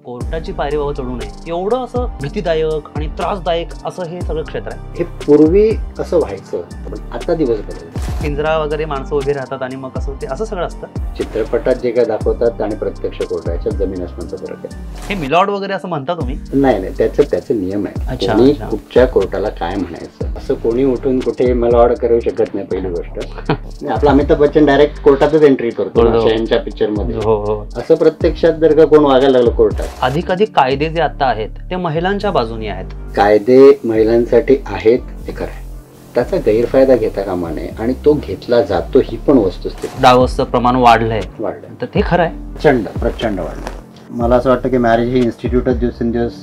कोर्टाची पायरी बाबा चढू नये एवढं असं भीतीदायक आणि त्रासदायक असं हे सगळं क्षेत्र आहे. हे पूर्वी असं व्हायचं पण आता दिवस बदलले. पिंजरा वगैरे माणसं उभी राहतात आणि मग असं ते असं सगळं असतं. चित्रपटात जे काय दाखवतात आणि प्रत्यक्ष कोर्टाच्या जमीन आसमानचा फरक आहे. हे मिलॉर्ड वगैरे असं म्हणता तुम्ही? नाही त्याचे नियम आहे. अच्छा, कोणी अच्छा. कुठच्या कोर्टाला काय म्हणायचं असं कोणी उठून कुठे मिलॉर्ड करू शकत नाही. पहिली गोष्ट आपला अमिताभ बच्चन डायरेक्ट कोर्टातच एंट्री करतो यांच्या पिक्चर मध्ये. हो हो. असं प्रत्यक्षात जर का कोण वागायला लागलं कोर्टात. अधिकाधिक कायदे जे आता आहेत ते महिलांच्या बाजूने आहेत. कायदे महिलांसाठी आहेत हे खरं आहे. त्याचा गैरफायदा घेता कामा नये आणि तो घेतला जातो ही पण वस्तुस्थिती. डायव्होर्सचं प्रमाण वाढलंय तर ते खरं आहे. प्रचंड वाढलं. मला असं वाटतं की मॅरेज ही इन्स्टिट्यूटच दिवसेंदिवस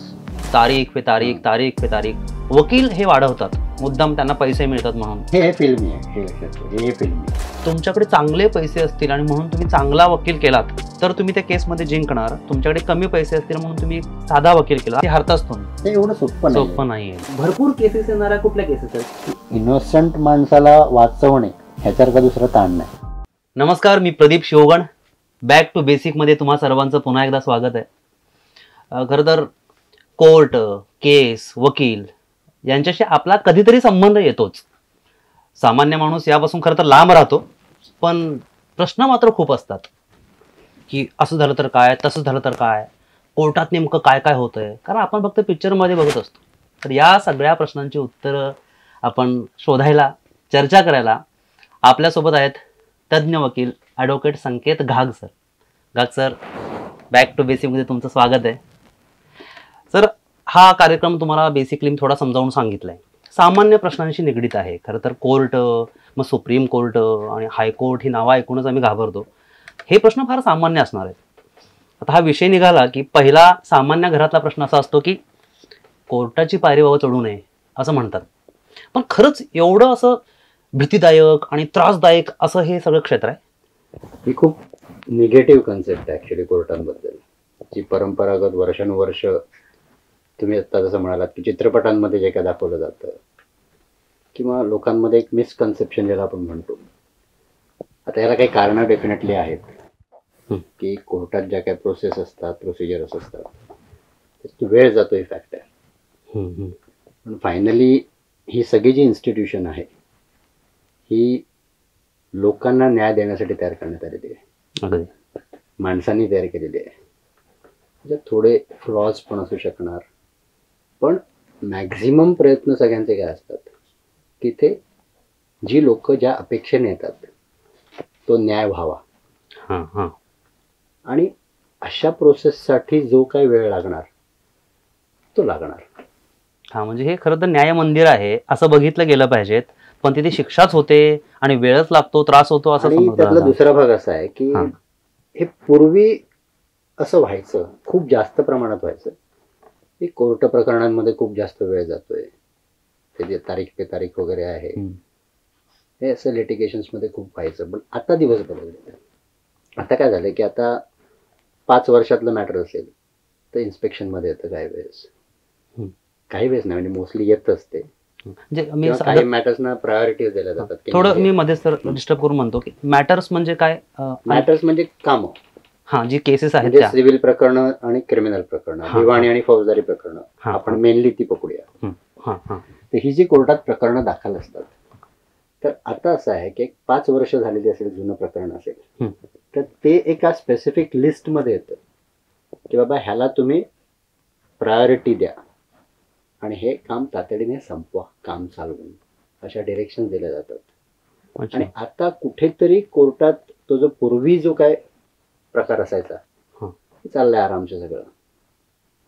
तारीख पे तारीख वकील हे वाढवतात मुद्दाम त्यांना पैसे मिळतात म्हणून. हे फिल्मी आहे. हे फिल्मी. तुमच्याकडे चांगले पैसे असतील आणि म्हणून तुम्ही चांगला वकील केलात तर तुम्ही त्या केसमध्ये जिंकणार. तुमच्याकडे कमी पैसे असतील म्हणून तुम्ही साधा वकील केला ते हरताच तुम्ही. ते एवढं सोपं नाहीये. भरपूर केसेस येणाऱ्या कुठल्या केसेस आहेत? इनोसंट माणसाला वाचवणे ह्याच्यासारखा दुसरा ताण नाही. नमस्कार, मी Pradeep Shivgan. Back to basic मध्ये तुम्हा सर्वांचं पुन्हा एकदा स्वागत आहे. खरं तर कोर्ट, केस, वकील यांच्याशी आपला कधीतरी संबंध येतोच. सामान्य माणूस यापासून खरं तर लांब राहतो, पण प्रश्न मात्र खूप असतात की असं झालं तर काय, तसं झालं तर काय, कोर्टात नेमकं काय काय होतंय. कारण आपण फक्त पिक्चरमध्ये बघत असतो. तर या सगळ्या प्रश्नांची उत्तरं आपण शोधायला, चर्चा करायला आपल्यासोबत आहेत तज्ज्ञ वकील advocate Sanket Ghag sir. Ghag sir, back to बेसिकमध्ये तुमचं स्वागत आहे. सर, हा कार्यक्रम तुम्हाला बेसिकली मी थोडा समजावून सांगितला आहे. सामान्य प्रश्नांशी निगडीत आहे. खरं तर कोर्ट, मग सुप्रीम कोर्ट आणि हायकोर्ट ही नावं ऐकूनच आम्ही घाबरतो. हे प्रश्न फार सामान्य असणार आहेत. आता हा विषय निघाला की पहिला सामान्य घरातला प्रश्न असा असतो की कोर्टाची पायरी बाबा चढू नये असं म्हणतात. पण खरंच एवढं असं भीतीदायक आणि त्रासदायक असं हे सगळं क्षेत्र आहे? ही खूप निगेटिव्ह कन्सेप्ट आहे ॲक्च्युली कोर्टांबद्दल. जी परंपरागत वर्षानुवर्ष तुम्ही आत्ता जसं म्हणालात की चित्रपटांमध्ये जे काय दाखवलं जातं किंवा लोकांमध्ये एक मिसकन्सेप्शन ज्याला आपण म्हणतो. आता याला काही कारणं डेफिनेटली आहेत की कोर्टात ज्या काही प्रोसेस असतात, प्रोसिजर्स असतात, त्याची वेळ जातो ही फॅक्ट आहे. पण फायनली ही सगळी जी इन्स्टिट्यूशन आहे ही लोकांना न्याय देण्यासाठी तयार करण्यात आलेली आहे. माणसांनी तयार केलेली आहे. त्याच्यात थोडे फ्लॉज पण असू शकणार, पण मॅक्झिमम प्रयत्न सगळ्यांचे काय असतात की ते जी लोक ज्या अपेक्षेने येतात तो न्याय व्हावा. आणि अशा प्रोसेससाठी जो काही वेळ लागणार तो लागणार. म्हणजे हे खरं तर न्याय मंदिर आहे असं बघितलं गेलं पाहिजेत. पण तिथे शिक्षाच होते आणि वेळच लागतो, त्रास होतो असं. त्यातला दुसरा भाग असा आहे की हे पूर्वी असं व्हायचं, खूप जास्त प्रमाणात व्हायचं. हे कोर्ट प्रकरणांमध्ये खूप जास्त वेळ जातोय. ते जे तारीख पे तारीख वगैरे आहे हे असं लिटिगेशन्स मध्ये खूप व्हायचं. पण आता दिवस बदलले. आता काय झालंय की आता 5 वर्षातलं मॅटर असेल तर इन्स्पेक्शन मध्ये येतं काही वेळेस नाही, म्हणजे मोस्टली येत असते. काही मॅटर्सना प्रायोरिटीज दिल्या जातात. थोडं मी मध्ये सर डिस्टर्ब करून म्हणतो की मॅटर्स म्हणजे काय? मॅटर्स म्हणजे काम. जी केसेस आहेत म्हणजे सिव्हिल प्रकरण आणि क्रिमिनल प्रकरण, दिवाणी आणि फौजदारी प्रकरण आपण मेनली ती पकडूया. तर ही जी कोर्टात प्रकरणं दाखल असतात, तर आता असं आहे की 5 वर्ष झालेली असेल जुनं प्रकरण असेल तर ते एका स्पेसिफिक लिस्टमध्ये येतं की बाबा ह्याला तुम्ही प्रायोरिटी द्या आणि हे काम तातडीने संपवा, काम चालवून, अशा डिरेक्शन दिल्या जातात. आणि आता कुठेतरी कोर्टात तो जो पूर्वी जो काय प्रकार असायचा चाललाय आरामचं सगळं.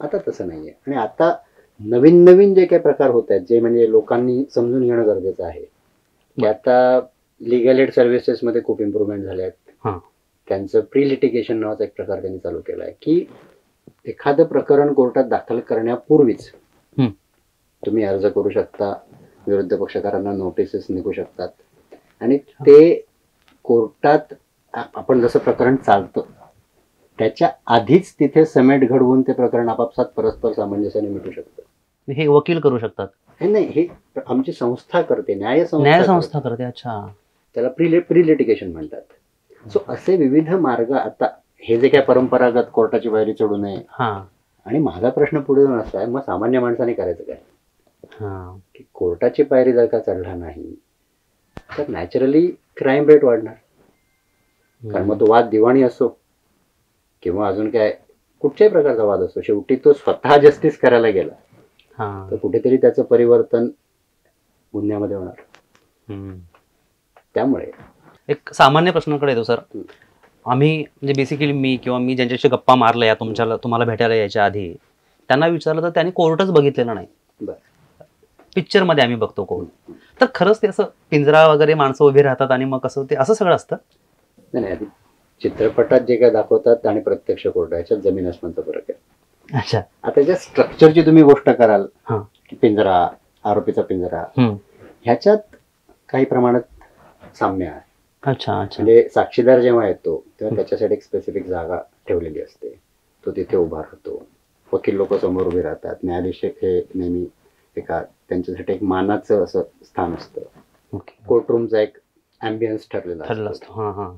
आता तसं नाहीये. आणि आता नवीन जे काही प्रकार होत आहेत जे म्हणजे लोकांनी समजून घेणं गरजेचं आहे की आता लिगल एड सर्व्हिसेस मध्ये खूप इम्प्रूव्हमेंट झाले आहेत. त्यांचं प्री लिटिगेशन नावाचा एक प्रकार त्यांनी चालू केला आहे की एखादं प्रकरण कोर्टात दाखल करण्यापूर्वीच तुम्ही अर्ज करू शकता, विरुद्ध पक्षकारांना नोटिसेस निघू शकतात आणि ते कोर्टात आपण जसं प्रकरण चालतं त्याच्या आधीच तिथे समेट घडवून ते प्रकरण आपापसात परस्पर सामंजस्याने मिटू शकतं. हे वकील करू शकतात? नाही, हे आमची संस्था करते, न्याय संस्था करते. अच्छा, त्याला प्री लिटिगेशन म्हणतात. सो असे विविध मार्ग आता हे जे काय परंपरागत कोर्टाची पायरी चढू नये आणि माझा प्रश्न पुढे जाऊन असा आहे, मग सामान्य माणसाने करायचं काय? हा की कोर्टाची पायरी जर का चढला नाही तर नॅचरली क्राईम रेट वाढणार. कारण मग तो वाद दिवाणी असो किंवा अजून काय कुठच्याही प्रकारचा वाद असो, शेवटी तो स्वतः जस्टिस करायला गेला हा तर कुठेतरी त्याचं परिवर्तन गुन्ह्यामध्ये होणार. त्यामुळे एक सामान्य प्रश्नाकडे येतो सर. आम्ही म्हणजे बेसिकली मी किंवा मी ज्यांच्याशी गप्पा मारल्या या तुम्हाला भेटायला यायच्या आधी त्यांना विचारलं तर त्यांनी कोर्टच बघितलेला नाही. बरं. पिक्चर मध्ये आम्ही बघतो कोर्ट, तर खरंच ते असं पिंजरा वगैरे माणसं उभी राहतात आणि मग कसं ते असं सगळं असतं? नाही, आधी चित्रपटात जे काय दाखवतात आणि प्रत्यक्ष कोर्ट याच्यात जमीन आसमानचा फरक आहे. अच्छा. आता ज्या स्ट्रक्चरची तुम्ही गोष्ट कराल हा. की पिंजरा, आरोपीचा पिंजरा, हम्म. ह्याच्यात काही प्रमाणात साम्य आहे. अच्छा अच्छा. म्हणजे साक्षीदार जेव्हा येतो तेव्हा त्याच्यासाठी एक स्पेसिफिक जागा ठेवलेली असते, तो तिथे उभा राहतो, वकील लोक समोर उभे राहतात, न्यायाधीश हे नेहमी त्यांच्यासाठी एक मानाचं असं स्थान असतं. ओके. कोर्टरूमचा एक अँबियन्स ठरलेला ठरलं असतो. असतं. हा हा.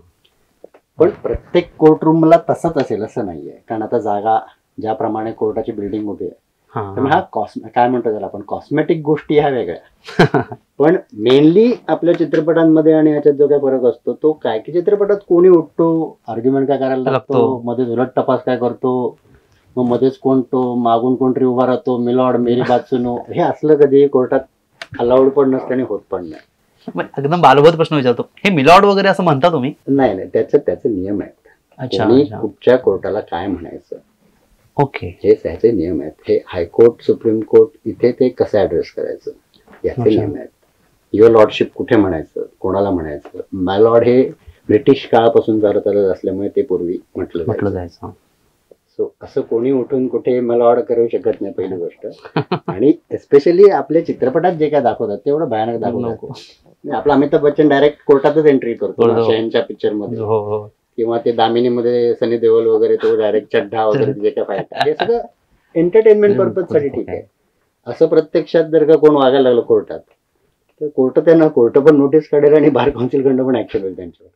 पण प्रत्येक कोर्टरूमला तसंच असेल असं नाहीये, कारण आता जागा ज्याप्रमाणे कोर्टाची बिल्डिंग उभी आहे त्यामुळे हा काय म्हणतो त्याला आपण कॉस्मेटिक गोष्टी ह्या वेगळ्या. पण मेनली आपल्या चित्रपटांमध्ये आणि ह्याच्यात जो काय फरक असतो तो काय की चित्रपटात कोणी उठतो, आर्ग्युमेंट काय करायला लागतो, मध्ये उलट तपास काय करतो, मग मध्येच कोण तो मागून कोणतरी उभा राहतो, मिलॉर्ड मेरी बात सुनो, हे असलं कधी कोर्टात अलाउड पण नसतं आणि होत पण नाही. एकदम बालवत प्रश्न विचारतो, हे मिलॉर्ड वगैरे असं म्हणता तुम्ही? नाही, त्याचे नियम आहेत. कोणी कुठच्या कोर्टाला काय म्हणायचं, ओके, हे त्याचे नियम आहेत. हे हायकोर्ट, सुप्रीम कोर्ट इथे ते कसं ऍड्रेस करायचं याचे नियम आहेत. युअर लॉर्डशिप कुठे म्हणायचं, कोणाला म्हणायचं. माय लॉर्ड हे ब्रिटिश काळापासून चालत आलेलं असल्यामुळे ते पूर्वी म्हटलं जायचं. सो असं कोणी उठून कुठे मला लॉर्ड करू शकत नाही, पहिली गोष्ट. आणि एस्पेशली आपल्या चित्रपटात जे काय दाखवतात तेवढं भयानक दाखवतात. आपला अमिताभ बच्चन डायरेक्ट कोर्टातच एंट्री करतो शहनच्या पिक्चर मध्ये, किंवा ते दामिनीमध्ये सनी देओल वगैरे तो डायरेक्ट चड्ढा वगैरे जे काय फाईट, हे सगळं एंटरटेनमेंट पर्पज साठी ठीक आहे. असं प्रत्यक्षात जर का कोण वागायला लागलं कोर्टात तर कोर्ट पण नोटीस काढेल आणि बार काउन्सिलकडनं पण ऍक्शन होईल त्यांच्यावर.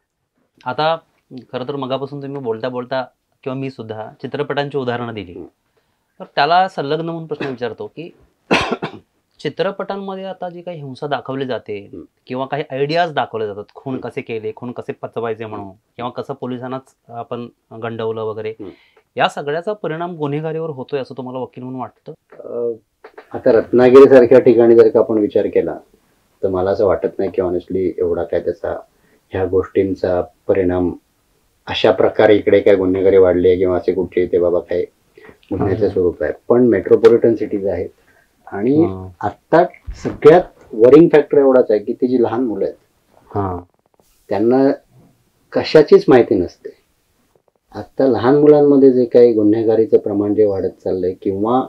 आता खरं तर मगापासून तुम्ही बोलता बोलता किंवा मी सुद्धा चित्रपटांची उदाहरणं दिली, तर त्याला संलग्न म्हणून प्रश्न विचारतो की चित्रपटांमध्ये आता जी काही हिंसा दाखवली जाते किंवा काही आयडियाज दाखवले जातात, खून कसे केले, खून कसे पचवायचे म्हणून, किंवा कसं पोलिसांनाच आपण गंडवलं वगैरे, या सगळ्याचा परिणाम गुन्हेगारीवर होतोय असं तुम्हाला वकील म्हणून वाटतं? आता रत्नागिरी सारख्या ठिकाणी जर का आपण विचार केला तर मला असं वाटत नाही की ऑनेस्टली एवढा काय त्याचा ह्या गोष्टींचा परिणाम अशा प्रकारे इकडे काय गुन्हेगारी वाढली आहे किंवा असे कुठे ते बाबा काय गुन्ह्याचे स्वरूप आहे. पण मेट्रोपॉलिटन सिटीज आहेत आणि आता सगळ्यात वरिंग फॅक्टर एवढाच आहे की ती जी लहान मुलं आहेत त्यांना कशाचीच माहिती नसते. आता लहान मुलांमध्ये जे काही गुन्हेगारीचं प्रमाण जे वाढत चाललंय, किंवा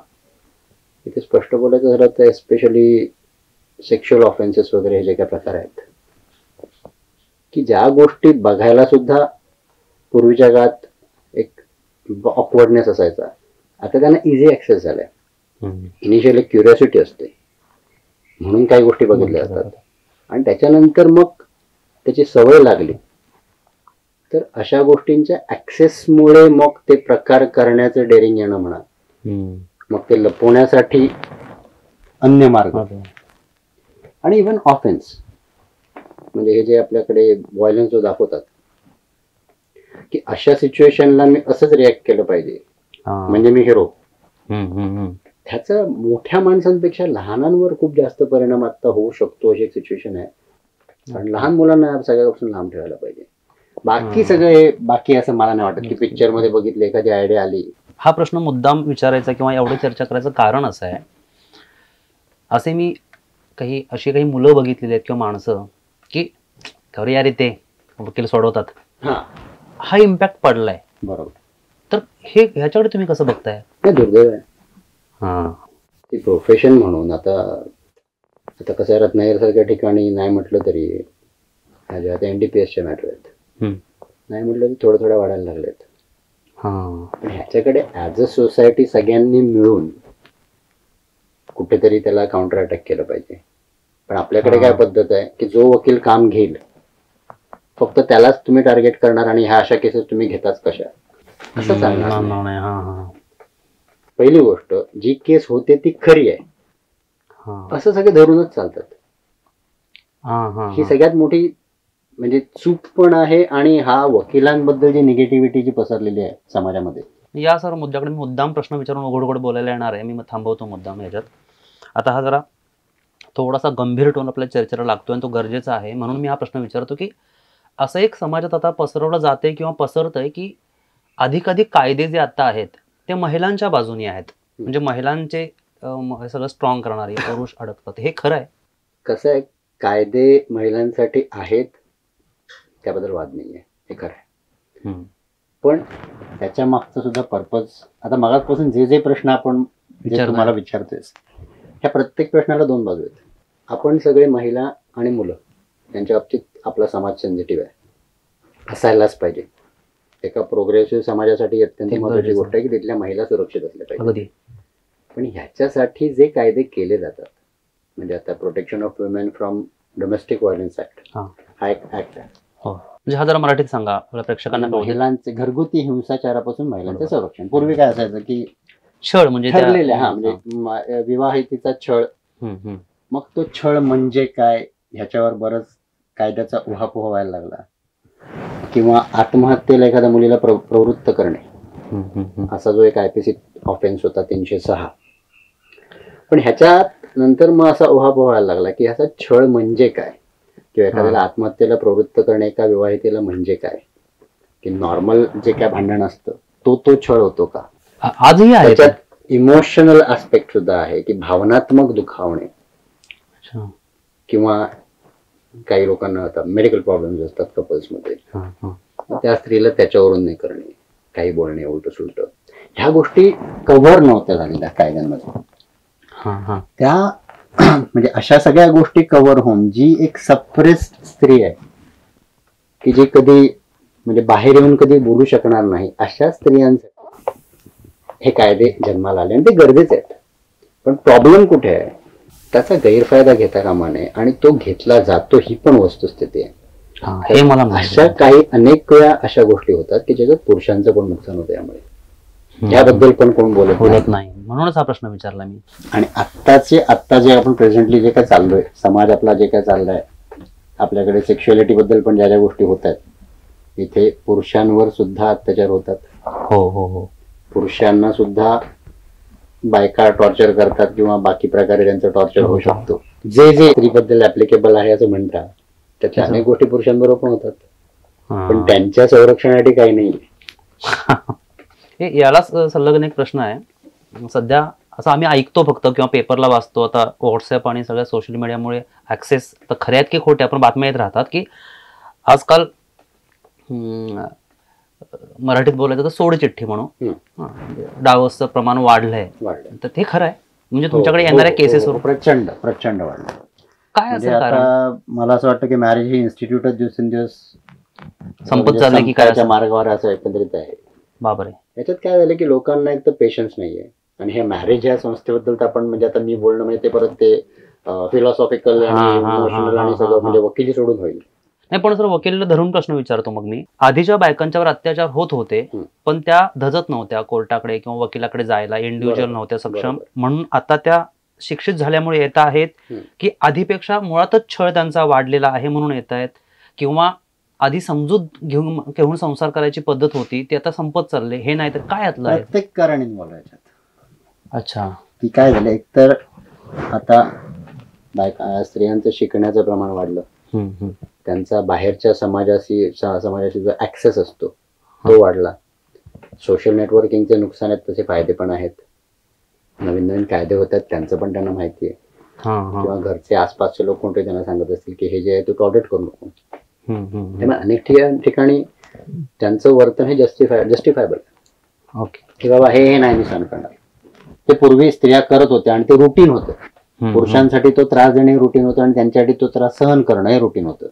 इथे स्पष्ट बोलायचं झालं तर एस्पेशली सेक्शुअल ऑफेन्सेस वगैरे हे जे काही प्रकार आहेत की ज्या गोष्टी बघायला सुद्धा पूर्वीच्या काळात एक ऑकवर्डनेस असायचा, आता त्यांना इझी ऍक्सेस झालाय. इनिशियल एक क्युरिओसिटी असते म्हणून काही गोष्टी बघितल्या जातात आणि त्याच्यानंतर मग त्याची सवय लागली तर अशा गोष्टींच्या ऍक्सेसमुळे मग ते प्रकार करण्याचं डेअरिंग येणं म्हणा, मग ते लपवण्यासाठी अन्य मार्ग आणि इव्हन ऑफेन्स, म्हणजे हे जे आपल्याकडे व्हायलन्स जो दाखवतात की अशा सिच्युएशनला मी असंच रिॲक्ट केलं पाहिजे म्हणजे मी हिरो, ह्याचा मोठ्या माणसांपेक्षा लहानांवर खूप जास्त परिणाम आता होऊ शकतो अशी एक सिच्युएशन आहे. कारण लहान मुलांना सगळ्या गोष्टी लांब ठेवायला पाहिजे. बाकी सगळे बाकी असं मला नाही वाटत की पिक्चर मध्ये बघितले एखादी आयडिया आली. हा प्रश्न मुद्दाम विचारायचा किंवा एवढं चर्चा करायचं कारण असं आहे, असे मी अशी काही मुलं बघितलेली आहेत किंवा माणसं की खरं यार ते वकील सोडवतात, हा इम्पॅक्ट पडलाय. बरोबर. तर ह्याच्याकडे तुम्ही कसं बघताय? दुर्दैव आहे ती प्रोफेशन म्हणून. आता कसं आहे, रत्नागिरी सारख्या ठिकाणी नाही म्हटलं तरी आता NDPSच्या मॅटर आहेत, नाही म्हटलं तरी थोड्या वाढायला लागलेत. पण ह्याच्याकडे ऍज अ सोसायटी सगळ्यांनी मिळून कुठेतरी त्याला काउंटर अटॅक केलं पाहिजे. पण आपल्याकडे काय पद्धत आहे की जो वकील काम घेईल फक्त त्यालाच तुम्ही टार्गेट करणार आणि ह्या अशा केसेस तुम्ही घेताच कशा, असं चालणार. पहिली गोष्ट जी केस होते ती खरी आहे असं सगळे धरूनच चालतात. ही सगळ्यात मोठी म्हणजे चूक पण आहे आणि हा वकिलांबद्दल जी निगेटिव्हिटी जी पसरलेली आहे समाजामध्ये. या सर्व मुद्द्याकडे मी मुद्दाम प्रश्न विचारून उघड बोलायला येणार आहे. मी थांबवतो मुद्दाम याच्यात. आता हा जरा थोडासा गंभीर टोन आपल्या चर्चेला लागतोय आणि तो गरजेचा आहे, म्हणून मी हा प्रश्न विचारतो की असं एक समाजात आता पसरवलं जाते किंवा पसरतंय की अधिकाधिक कायदे जे आता आहेत ते महिलांच्या बाजूने आहेत, म्हणजे महिलांचे सगळं स्ट्रॉंग करणारे पुरुष अडकतात. हे खरं आहे? कसं आहे, कायदे महिलांसाठी आहेत त्याबद्दल वाद नाही आहे, हे खरं आहे. पण त्याच्या मागचा सुद्धा पर्पज, आता मागासपासून जे जे प्रश्न आपण तुम्हाला विचारतोय ह्या प्रत्येक प्रश्नाला दोन बाजू आहेत. आपण सगळे महिला आणि मुलं यांच्या बाबतीत आपला समाज सेन्सिटिव्ह आहे, असायलाच पाहिजे. एका प्रोग्रेसिव्ह समाजासाठी अत्यंत महत्त्वाची गोष्ट आहे की तिथल्या महिला सुरक्षित असल्या पाहिजे. पण ह्याच्यासाठी जे कायदे केले जातात, म्हणजे आता protection of women from domestic violence act हा एक ऍक्ट आहे. म्हणजे हा जरा मराठीत सांगा आपल्या प्रेक्षकांना. महिलांचे घरगुती हिंसाचारापासून महिलांचे संरक्षण. पूर्वी काय असायचं की छळ म्हणजे ठरलेले, म्हणजे विवाहितेचा छळ, मग तो छळ म्हणजे काय ह्याच्यावर बरंच कायद्याचा उहापोह व्हायला लागला. किंवा आत्महत्येला एखाद्या मुलीला प्रवृत्त करणे असा जो एक IPC ऑफेन्स होता 306. पण ह्याच्यात नंतर मग असा उहापोह व्हायला लागला की ह्याचा छळ म्हणजे काय, किंवा एखाद्याला आत्महत्येला प्रवृत्त करणे एका विवाहितेला म्हणजे काय, की नॉर्मल जे काय भांडण असतं तो छळ होतो का. आजही आहे त्याच्यात इमोशनल आस्पेक्ट सुद्धा आहे की भावनात्मक दुखावणे, किंवा काही लोकांना आता मेडिकल प्रॉब्लेम्स असतात कपल्समध्ये, त्या स्त्रीला त्याच्यावरून नाही करणे, काही बोलणे उलट सुलट, ह्या गोष्टी कव्हर नव्हत्या झालेल्या कायद्यांमध्ये. त्या म्हणजे अशा सगळ्या गोष्टी कव्हर होऊन जी एक सप्रेस्ड स्त्री आहे की जी कधी म्हणजे बाहेर येऊन कधी बोलू शकणार नाही, अशा स्त्रियांसाठी हे कायदे जन्माला आले आणि ते गरजेचे आहेत. पण प्रॉब्लेम कुठे आहे, त्याचा गैरफायदा घेता कामा नये आणि तो घेतला जातो ही पण वस्तुस्थिती आहे. हे मला अशा काही अनेक वेळा अशा गोष्टी होतात की ज्याच्यात पुरुषांचं पण नुकसान होतं. यामुळे याबद्दल पण कोण बोलत नाही, म्हणूनच हा प्रश्न विचारला मी. आणि आत्ता जे आपण प्रेझेंटली जे काय चाललोय, समाज आपला जे काय चाललाय, आपल्याकडे सेक्शुअलिटी बद्दल पण ज्या ज्या गोष्टी होत आहेत, इथे पुरुषांवर सुद्धा अत्याचार होतात. हो, पुरुषांना सुद्धा बायका टॉर्चर करतात किंवा बाकी प्रकारे त्यांचं टॉर्चर होऊ शकतो. जे स्त्रीबद्दल ऍप्लिकेबल आहे असं म्हणतात, त्याच्या अनेक गोष्टी पुरुषांबरोबर पण होतात. पण त्यांच्या संरक्षणासाठी काही नाही. याला संलग्न एक प्रश्न आहे. सध्या असं आम्ही ऐकतो फक्त किंवा पेपरला वाचतो, आता व्हॉट्सअप आणि सगळ्या सोशल मीडियामुळे ऍक्सेस तर खऱ्यात की खोट्या पण बातम्या येत राहतात की आजकाल मराठीत बोलायचं तर सोडचिठ्ठी म्हणून डावसचं प्रमाण वाढलंय. तर ते खरं आहे? म्हणजे तुमच्याकडे येणाऱ्या केसेसवर प्रचंड वाढलं. काय असेल कारण? मला असं वाटतं की मॅरेज ही इन्स्टिट्यूटच दिवसेंदिवस संपत चाललंय की काय मार्गावर असं एकंदरीत आहे. बापरे. याच्यात काय झालं की लोकांना एक तर पेशन्स नाहीये, आणि हे मॅरेज या संस्थेबद्दल तर आपण म्हणजे आता मी बोलणं म्हणजे ते परत ते फिलॉसॉफिकल आणि इमोशनल आणि सगळं म्हणजे वकिली सोडून होईल. नाही, पण सर वकील धरून प्रश्न विचारतो मग मी. आधीच्या बायकांच्यावर अत्याचार होत होते पण त्या धजत नव्हत्या कोर्टाकडे किंवा वकिलाकडे जायला, इंडिव्हिज्युअल नव्हत्या सक्षम, म्हणून आता त्या शिक्षित झाल्यामुळे येत आहेत की आधीपेक्षा मुळातच छळ त्यांचा वाढलेला आहे म्हणून येत आहेत, किंवा आधी समजूत घेऊन संसार करायची पद्धत होती ती आता संपत चालले, हे नाही तर काय यातलं आहे? प्रत्येक कारण इन्व्हॉल्व आहे याच्यात. अच्छा, की काय झालं, एकतर आता स्त्रियांचं शिकण्याचं प्रमाण वाढलं, त्यांचा बाहेरच्या समाजाशी जो ऍक्सेस असतो तो वाढला. सोशल नेटवर्किंगचे नुकसान आहेत, तसे फायदे पण आहेत. नवीन नवीन कायदे होत आहेत, त्यांचं पण त्यांना माहिती आहे. किंवा घरचे आसपासचे लोक कोणते त्यांना सांगत असतील की हे जे आहे तू टॉलरेट करू नको. त्यामुळे अनेक ठिकाणी त्यांचं वर्तन हे जस्टिफायबल आहे. की बाबा हे नाही मी सहन करणार. ते पूर्वी स्त्रिया करत होत्या आणि ते रुटीन होतं. पुरुषांसाठी तो त्रास देणे रुटीन होतं आणि त्यांच्यासाठी तो त्रास सहन करणं हे रुटीन होतं.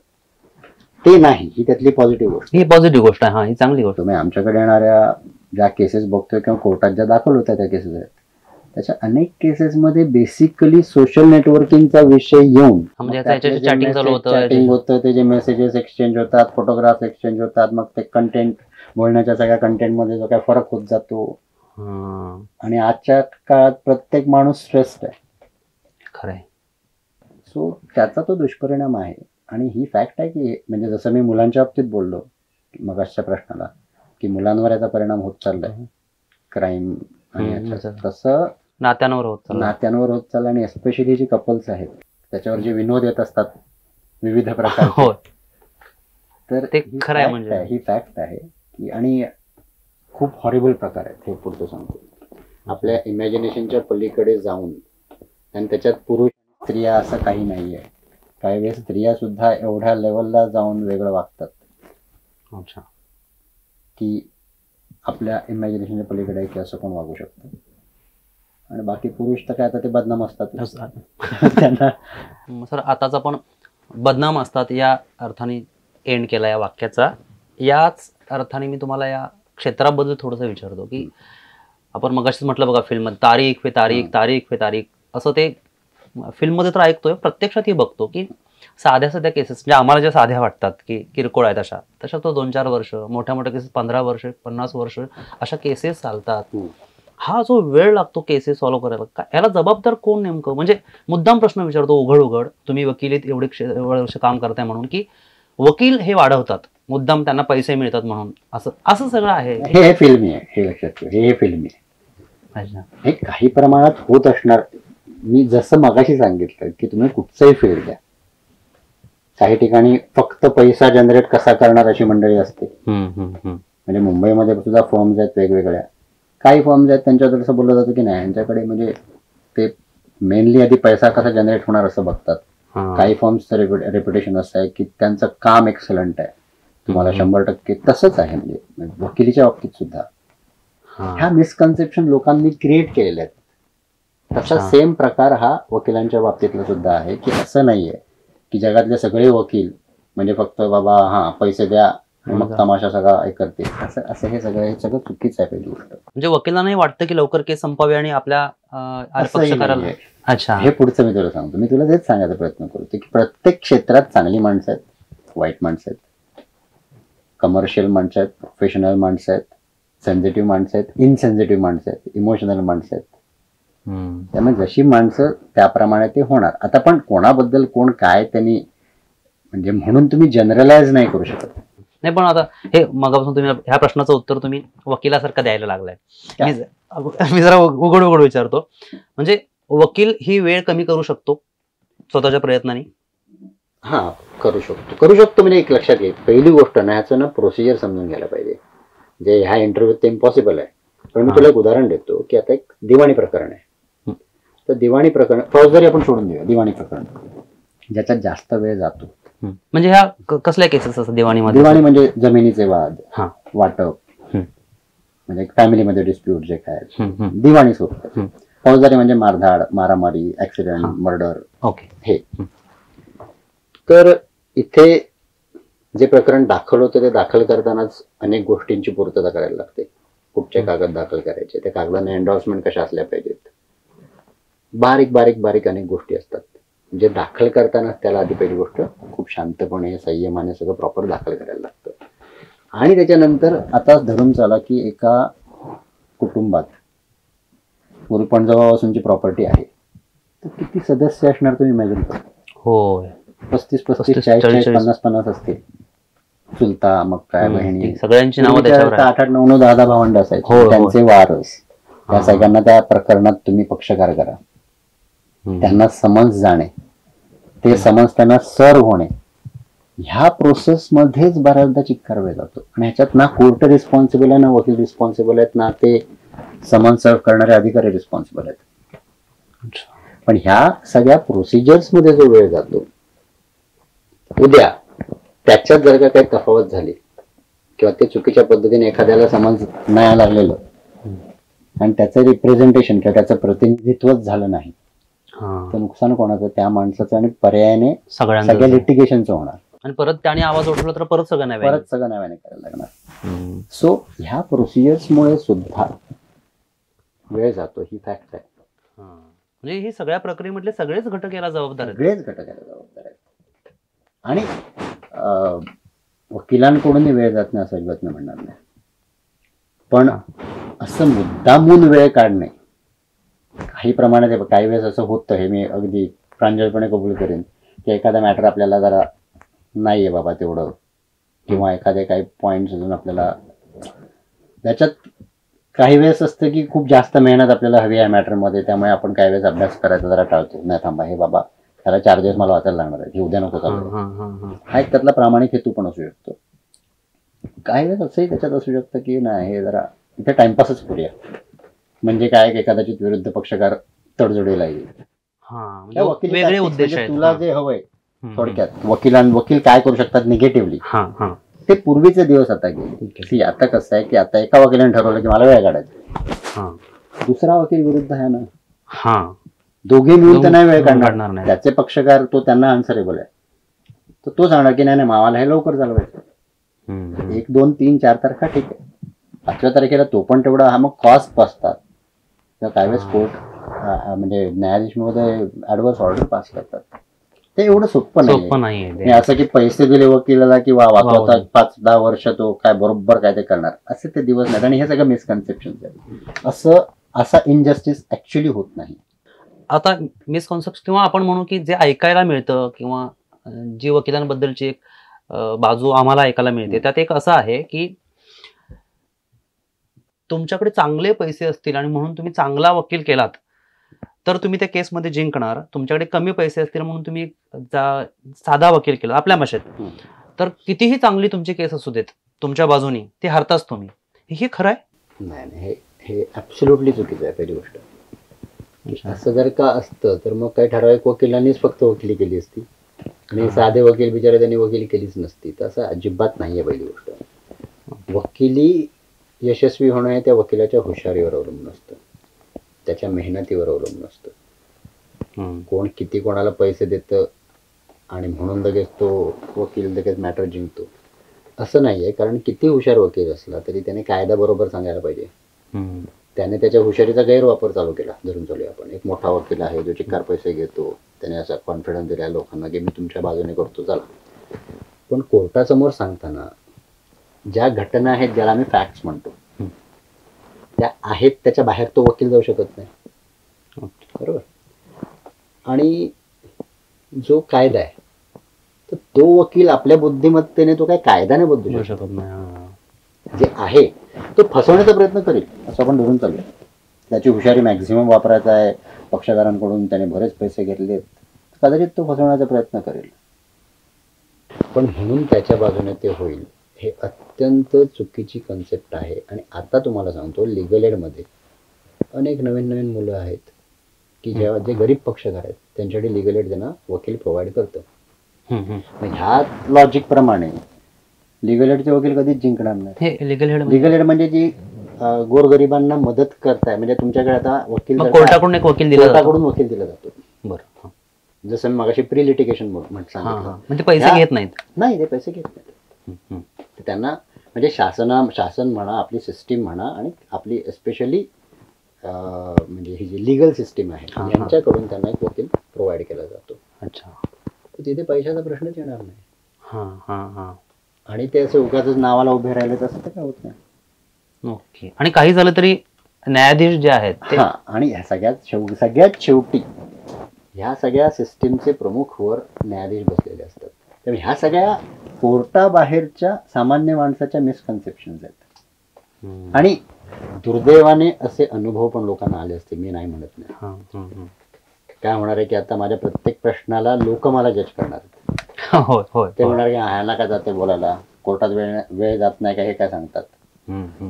ते नाही, ही त्यातली पॉझिटिव्ह गोष्ट. ही पॉझिटिव्ह गोष्ट आहे. हा, ही चांगली गोष्ट. तुम्ही आमच्याकडे येणाऱ्या ज्या केसेस बघतोय किंवा कोर्टात ज्या दाखल होत्या त्या केसेस आहेत, त्याच्या अनेक केसेसमध्ये बेसिकली सोशल नेटवर्किंगचा विषय येऊन चॅटिंग होतं, ते जे मेसेजेस एक्सचेंज होतात, फोटोग्राफ्स एक्सचेंज होतात, मग ते कंटेंट बोलण्याच्या सगळ्या कंटेंटमध्ये जो काय फरक होत जातो, हा, आणि आजच्या काळात प्रत्येक माणूस स्ट्रेस्ड आहे. खरंय. सो त्याचा तो दुष्परिणाम आहे. आणि ही फॅक्ट आहे की म्हणजे जसं मी मुलांच्या बाबतीत बोललो मगासच्या प्रश्नाला की मुलांवर याचा परिणाम होत चाललाय क्राईम आणि याचा, तसं नात्यांवर होत चालला. आणि एस्पेशली जी कपल्स आहेत त्याच्यावर जे विनोद येत असतात विविध प्रकारचे, हो, तर ते खरं आहे. म्हणजे ही फॅक्ट आहे की आणि खूप हॉरिबल प्रकार आहेत. हे पुढचं सांगतो, आपल्या इमॅजिनेशनच्या पलीकडे जाऊन, आणि त्याच्यात पुरुष स्त्रिया असं काही नाहीये. काही वेळेस स्त्रिया सुद्धा एवढ्या लेवलला जाऊन वेगळं वागतात अच्छा की आपल्या इमॅजिनेशनच्या पलीकडे की असं कोण वागू शकतं. आणि बाकी पुरुष तर काय आता ते बदनाम असतात त्यांना. सर आताच आपण बदनाम असतात या अर्थाने एंड केला या वाक्याचा. याच अर्थाने मी तुम्हाला या क्षेत्राबद्दल थोडंसं विचारतो की आपण मगाशीच म्हटलं बघा फिल्म तारीख पे तारीख तारीख पे तारीख असं ते फिल्ममध्ये तर ऐकतोय, प्रत्यक्षातही बघतो की साध्या साध्या केसेस म्हणजे आम्हाला ज्या साध्या वाटतात की किरकोळ आहेत तशा तो 2-4 वर्ष, मोठ्या मोठ्या केसेस 15 वर्ष 50 वर्ष अशा केसेस चालतात. हा जो वेळ लागतो केसेस सॉल्व्ह करायला, याला जबाबदार कोण नेमकं? म्हणजे मुद्दाम प्रश्न विचारतो उघड तुम्ही वकिलीत एवढे वर्ष काम करताय म्हणून, की वकील हे वाढवतात मुद्दाम, त्यांना पैसे मिळतात म्हणून, असं सगळं आहे. हे फिल्मी आहे, हे लक्षात ठेव, हे फिल्मी आहे. हे काही प्रमाणात होत असणार. मी जसं मगाशी सांगितलं की तुम्ही कुठचंही फील्ड द्या, काही ठिकाणी फक्त पैसा जनरेट कसा करणार अशी मंडळी असते. म्हणजे मुंबईमध्ये सुद्धा फर्म्स आहेत वेगवेगळ्या. काही फर्म्स आहेत त्यांच्याकडे असं बोललं जातं की नाही यांच्याकडे म्हणजे ते मेनली आधी पैसा कसा जनरेट होणार असं बघतात. काही फर्म्सचं रेप्युटेशन असं आहे की त्यांचं काम एक्सलंट आहे, तुम्हाला 100% तसंच आहे. म्हणजे वकिलीच्या बाबतीत सुद्धा ह्या मिसकन्सेप्शन लोकांनी क्रिएट केलेल्या आहेत. तसा सेम प्रकार हा वकिलांच्या बाबतीतला सुद्धा आहे की असं नाहीये की जगातले सगळे वकील म्हणजे फक्त बाबा पैसे द्या मग तमाशा सगळा हे करते, असं हे सगळं चुकीचं आहे. पहिली गोष्ट म्हणजे वकिलांनाही वाटतं की लवकर केस संपावी आणि आपल्या अच्छा हे पुढचं मी तुला सांगतो. मी तुला तेच सांगायचा प्रयत्न करतो की प्रत्येक क्षेत्रात चांगली माणसं आहेत, वाईट माणसं आहेत, कमर्शियल माणसं आहेत, प्रोफेशनल माणसं आहेत, सेन्सिटिव्ह माणसं आहेत, इनसेन्सिटिव्ह माणसं आहेत, इमोशनल माणसं आहेत. त्यामुळे जशी माणसं त्याप्रमाणे ते होणार. आता पण कोणाबद्दल कोण काय त्यांनी म्हणजे म्हणून तुम्ही जनरलाइज नाही करू शकत. नाही पण आता हे मगापासून तुम्ही ह्या प्रश्नाचं उत्तर तुम्ही वकिलासारखं द्यायला लागलाय. मी जरा उघड विचारतो, म्हणजे वकील ही वेळ कमी करू शकतो स्वतःच्या प्रयत्नांनी? हा करू शकतो म्हणजे एक लक्षात घे, पहिली गोष्ट ना ह्याचं ना प्रोसिजर समजून घ्यायला पाहिजे. जे ह्या इंटरव्ह्यूत ते इम्पॉसिबल आहे. पण मी तुला एक उदाहरण देतो की आता एक दिवाणी प्रकरण आहे. तर दिवाणी प्रकरण फौजदारी आपण सोडून देऊया, दिवाणी प्रकरण ज्याच्यात जास्त वेळ जातो. म्हणजे ह्या कसल्या केसेस असतात दिवाणीमध्ये? दिवाणी म्हणजे जमिनीचे वाद, वाटप, म्हणजे फॅमिलीमध्ये डिस्प्यूट जे काय दिवाणी स्वरूप. फौजदारी म्हणजे मारधाड, मारामारी, ऍक्सिडेंट, मर्डर. ओके. हे तर इथे जे प्रकरण दाखल होतं ते दाखल करतानाच अनेक गोष्टींची पूर्तता करायला लागते. कुठचे कागद दाखल करायचे, त्या कागदाने एन्डॉर्समेंट कशा असल्या पाहिजेत, बारीक बारीक बारीक अनेक गोष्टी असतात. म्हणजे दाखल करताना त्याला आधी पहिली गोष्ट खूप शांतपणे संयमाने सगळं प्रॉपर दाखल करायला लागतं. आणि त्याच्यानंतर आता धरून चला की एका कुटुंबात पणजवापासूनची प्रॉपर्टी आहे, तर किती सदस्य असणार तुम्ही इमॅजिन करा. होय, 35, 40, 50 असतील. चुलता, मग काय बहिणी, सगळ्यांची नावं त्याच्यावर 8, 9, 10 भावंड असायचे, त्यांचे वारस. त्या सगळ्यांना त्या प्रकरणात तुम्ही पक्षकार करा, त्यांना समन्स जाणे, ते समन्स त्यांना सर्व होणे, ह्या प्रोसेस मध्येच बऱ्याचदा चिक्कार वेळ जातो. आणि ह्याच्यात ना कोर्ट रिस्पॉन्सिबल आहे, ना वकील रिस्पॉन्सिबल आहेत, ना ते समन्स सर्व करणारे अधिकारी रिस्पॉन्सिबल आहेत. पण ह्या सगळ्या प्रोसिजर्स मध्ये जो वेळ जातो, उद्या त्याच्यात जर का काही तफावत झाली किंवा ते चुकीच्या पद्धतीने एखाद्याला समज नाही लागलेलं आणि त्याचं रिप्रेझेंटेशन किंवा त्याचं प्रतिनिधित्वच झालं नाही, तर नुकसान कोणाचं? त्या माणसाचं आणि पर्यायाने सगळ्या लिटिगेशनचं होणार. आणि परत त्याने आवाज उठवला तर परत सगळं नव्याने करायला लागणार. सो ह्या प्रोसिजर्समुळे सुद्धा वेळ जातो, ही फॅक्ट आहे. म्हणजे ही सगळ्या प्रक्रियेमधले सगळेच घटक याला जबाबदार आहेत. आणि वकिलांकडून वेळ जात नाही असं अजिबात नाही म्हणणार नाही. पण असं मुद्दामून वेळ काढणे काही प्रमाणात, काही वेळेस असं होतं, हे मी अगदी प्रांजळपणे कबूल करेन की एखादा मॅटर आपल्याला जरा नाही आहे बाबा तेवढं, किंवा एखादे काही पॉईंट्स अजून आपल्याला त्याच्यात काही वेळेस असतं की खूप जास्त मेहनत आपल्याला हवी आहे मॅटरमध्ये, त्यामुळे आपण काही वेळेस अभ्यास करायचा जरा टाळतो. नाही थांबा, हे बाबा त्याला 4 दिवस मला वाचायला लागणार आहे, हे उद्या नको चालू. हा एक त्यातला प्रामाणिक हेतू पण असू शकतो. काही वेळेस असंही त्याच्यात असू शकतं की नाही, हे जरा इथे टाइमपासच करूया, म्हणजे काय कदाचित विरुद्ध पक्षकार तडजोडीला येईल. वेगळे उद्देश आहेत. तुला जे हवंय थोडक्यात, वकील काय करू शकतात निगेटिव्हली, ते पूर्वीचे दिवस आता गेले. आता कसं आहे की आता एका वकिलाने ठरवलं की मला वेळ काढायचा, दुसरा वकील विरुद्ध आहे ना, दोघे मिळून तर नाही वेळ काढणार. त्याचे पक्षकार, तो त्यांना आन्सरेबल आहे, तर तो सांगणार की नाही मामाला हे लवकर चालवायचं, 1, 2, 3, 4 तारखा ठीक आहे, 5व्या तारखेला तो पण तेवढा. हा मग कॉस्ट असतात. काही वेळेस कोर्ट म्हणजे न्यायाधीश महोदय ऍडव्हर्स ऑर्डर पास करतात, ते एवढं सोपं नाही. असं की पैसे दिले वकिलाला की वाचवता 5-10 वर्ष तो काय बरोबर काय ते करणार, असे ते दिवस नाहीत. आणि हे सगळं मिसकन्सेप्शन आहे. असा इनजस्टिस ऍक्च्युली होत नाही. आता मिसकॉन्सेप्ट किंवा आपण म्हणू की जे ऐकायला मिळतं किंवा जी वकिलांबद्दलची एक बाजू आम्हाला ऐकायला मिळते, त्यात एक असं आहे की तुमच्याकडे चांगले पैसे असतील आणि म्हणून तुम्ही चांगला वकील केलात तर तुम्ही त्या केसमध्ये जिंकणार. तुमच्याकडे कमी पैसे असतील म्हणून तुम्ही साधा वकील केला आपल्या भाषेत, तर कितीही चांगली तुमची केस असू देत तुमच्या बाजूनी, ते हरताच तुम्ही. हे खरं आहे? नाही, हे ऍब्सोल्युटली चुकीचं आहे. पहिली गोष्ट, असं जर का असतं तर मग काही ठराविक वकिलांनीच फक्त वकिली केली असती आणि साधे वकील बिचारे त्यांनी वकिली केलीच नसती. तसं अजिबात नाहीये. पहिली गोष्ट, वकिली यशस्वी होणं हे त्या वकिलाच्या हुशारीवर अवलंबून असतं, त्याच्या मेहनतीवर अवलंबून असतं. कोण किती कोणाला पैसे देतं आणि म्हणून लगेच तो वकील लगेच मॅटर जिंकतो असं नाहीये. कारण किती हुशार वकील असला तरी त्याने कायदा बरोबर सांगायला पाहिजे. त्याने त्याच्या हुशारीचा गैरवापर चालू केला, धरून चालूया आपण. एक मोठा वकील आहे जो चिक्कार पैसे घेतो, त्याने असा कॉन्फिडन्स दिला लोकांना की मी तुमच्या बाजूने करतो चला. पण कोर्टासमोर सांगताना ज्या घटना आहेत, ज्याला आम्ही फॅक्ट्स म्हणतो, त्या आहेत, त्याच्या बाहेर तो वकील जाऊ शकत नाही. बरोबर. आणि जो कायदा आहे तर तो वकील आपल्या बुद्धिमत्तेने तो काही कायद्याने बदलू शकत नाही. जे आहे तो फसवण्याचा प्रयत्न करेल असं आपण धरून चालूया. त्याची हुशारी मॅक्झिमम वापरायचा आहे, पक्षकारांकडून त्याने बरेच पैसे घेतले, कदाचित तो फसवण्याचा प्रयत्न करेल. पण म्हणून त्याच्या बाजूने ते होईल हे अत्यंत चुकीची कन्सेप्ट आहे. आणि आता तुम्हाला सांगतो, लिगल एडमध्ये अनेक नवीन मुलं आहेत की जेव्हा जे गरीब पक्षकार आहेत त्यांच्यासाठी लिगल एड त्यांना वकील प्रोव्हाइड करतं. ह्या लॉजिक प्रमाणे लिगल एडचे वकील कधीच जिंकणार नाही. लिगल एड म्हणजे जी गोरगरिबांना मदत करताय, म्हणजे तुमच्याकडे आता वकील कोर्टाकडून एक वकील दिला जातो. बरं, जसं मी मागाशी प्री लिटिगेशन म्हणजे पैसे घेत नाहीत. नाही, ते पैसे घेत नाहीत. त्यांना म्हणजे शासन म्हणा, आपली सिस्टीम म्हणा, आणि आपली एस्पेशली म्हणजे ही जी लिगल सिस्टीम आहे यांच्याकडून त्यांना एक वकील प्रोव्हाइड केला जातो. अच्छा. तिथे पैशाचा प्रश्नच येणार नाही. आणि ते असं उगाच नावाला उभे राहिले तसं तर काय होत नाही. ओके. आणि काही झालं तरी न्यायाधीश जे आहेत आणि सगळ्यात शेवटी ह्या सगळ्या सिस्टीमचे प्रमुख वर न्यायाधीश बसलेले असतात. त्यामुळे ह्या सगळ्या कोर्टाबाहेरच्या सामान्य माणसाच्या मिसकन्सेप्शन्स आहेत. आणि दुर्दैवाने असे अनुभव पण लोकांना आले असते, मी नाही म्हणत नाही. काय होणार आहे की आता माझ्या प्रत्येक प्रश्नाला लोक मला जज करणार. ते म्हणणार की ह्याला काय जाते बोलायला, कोर्टात वेळ जात नाही का, हे काय सांगतात.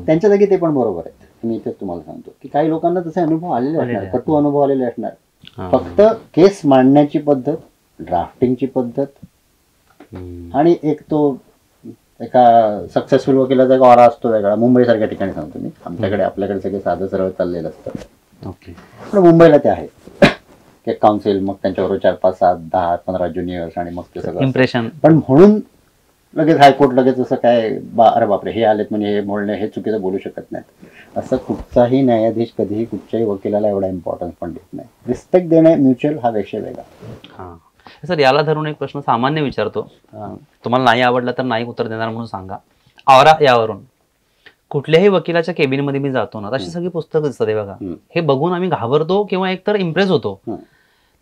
त्यांच्या जागी ते पण बरोबर आहेत. मी इथेच तुम्हाला सांगतो की काही लोकांना तसे अनुभव आलेले असणार, कटू अनुभव आलेले असणार. फक्त केस मांडण्याची पद्धत, ड्राफ्टिंगची पद्धत आणि एक तो एका सक्सेसफुल वकिलाचा एक ऑरा असतो वेगळा. मुंबईसारख्या ठिकाणी सांगतो मी, आपल्याकडे सगळे साधं सरळ चाललेलं असतं. पण मुंबईला ते आहे की काउन्सिल, मग त्यांच्याबरोबर 4, 5, 7, 10, 15 ज्युनियर्स आणि मग ते सगळं इम्प्रेशन. पण म्हणून लगेच हायकोर्ट लगेच असं काय अरे बापरे हे आलेत म्हणजे हे बोलणे हे चुकीचं बोलू शकत नाहीत असं कुठचाही न्यायाधीश कधीही कुठच्याही वकिलाला एवढा इम्पॉर्टन्स पण देत नाही. रिस्पेक्ट देणे म्युच्युअल हा विषय वेगळा. सर, याला धरून एक प्रश्न सामान्य विचारतो, तुम्हाला नाही आवडला तर नाही उत्तर देणार म्हणून सांगा. ऑरा यावरून कुठल्याही वकिलाच्या केबिन मध्ये मी जातो ना, तशी सगळी पुस्तकं दिसतात हे बघा. हे बघून आम्ही घाबरतो किंवा एकतर इम्प्रेस होतो.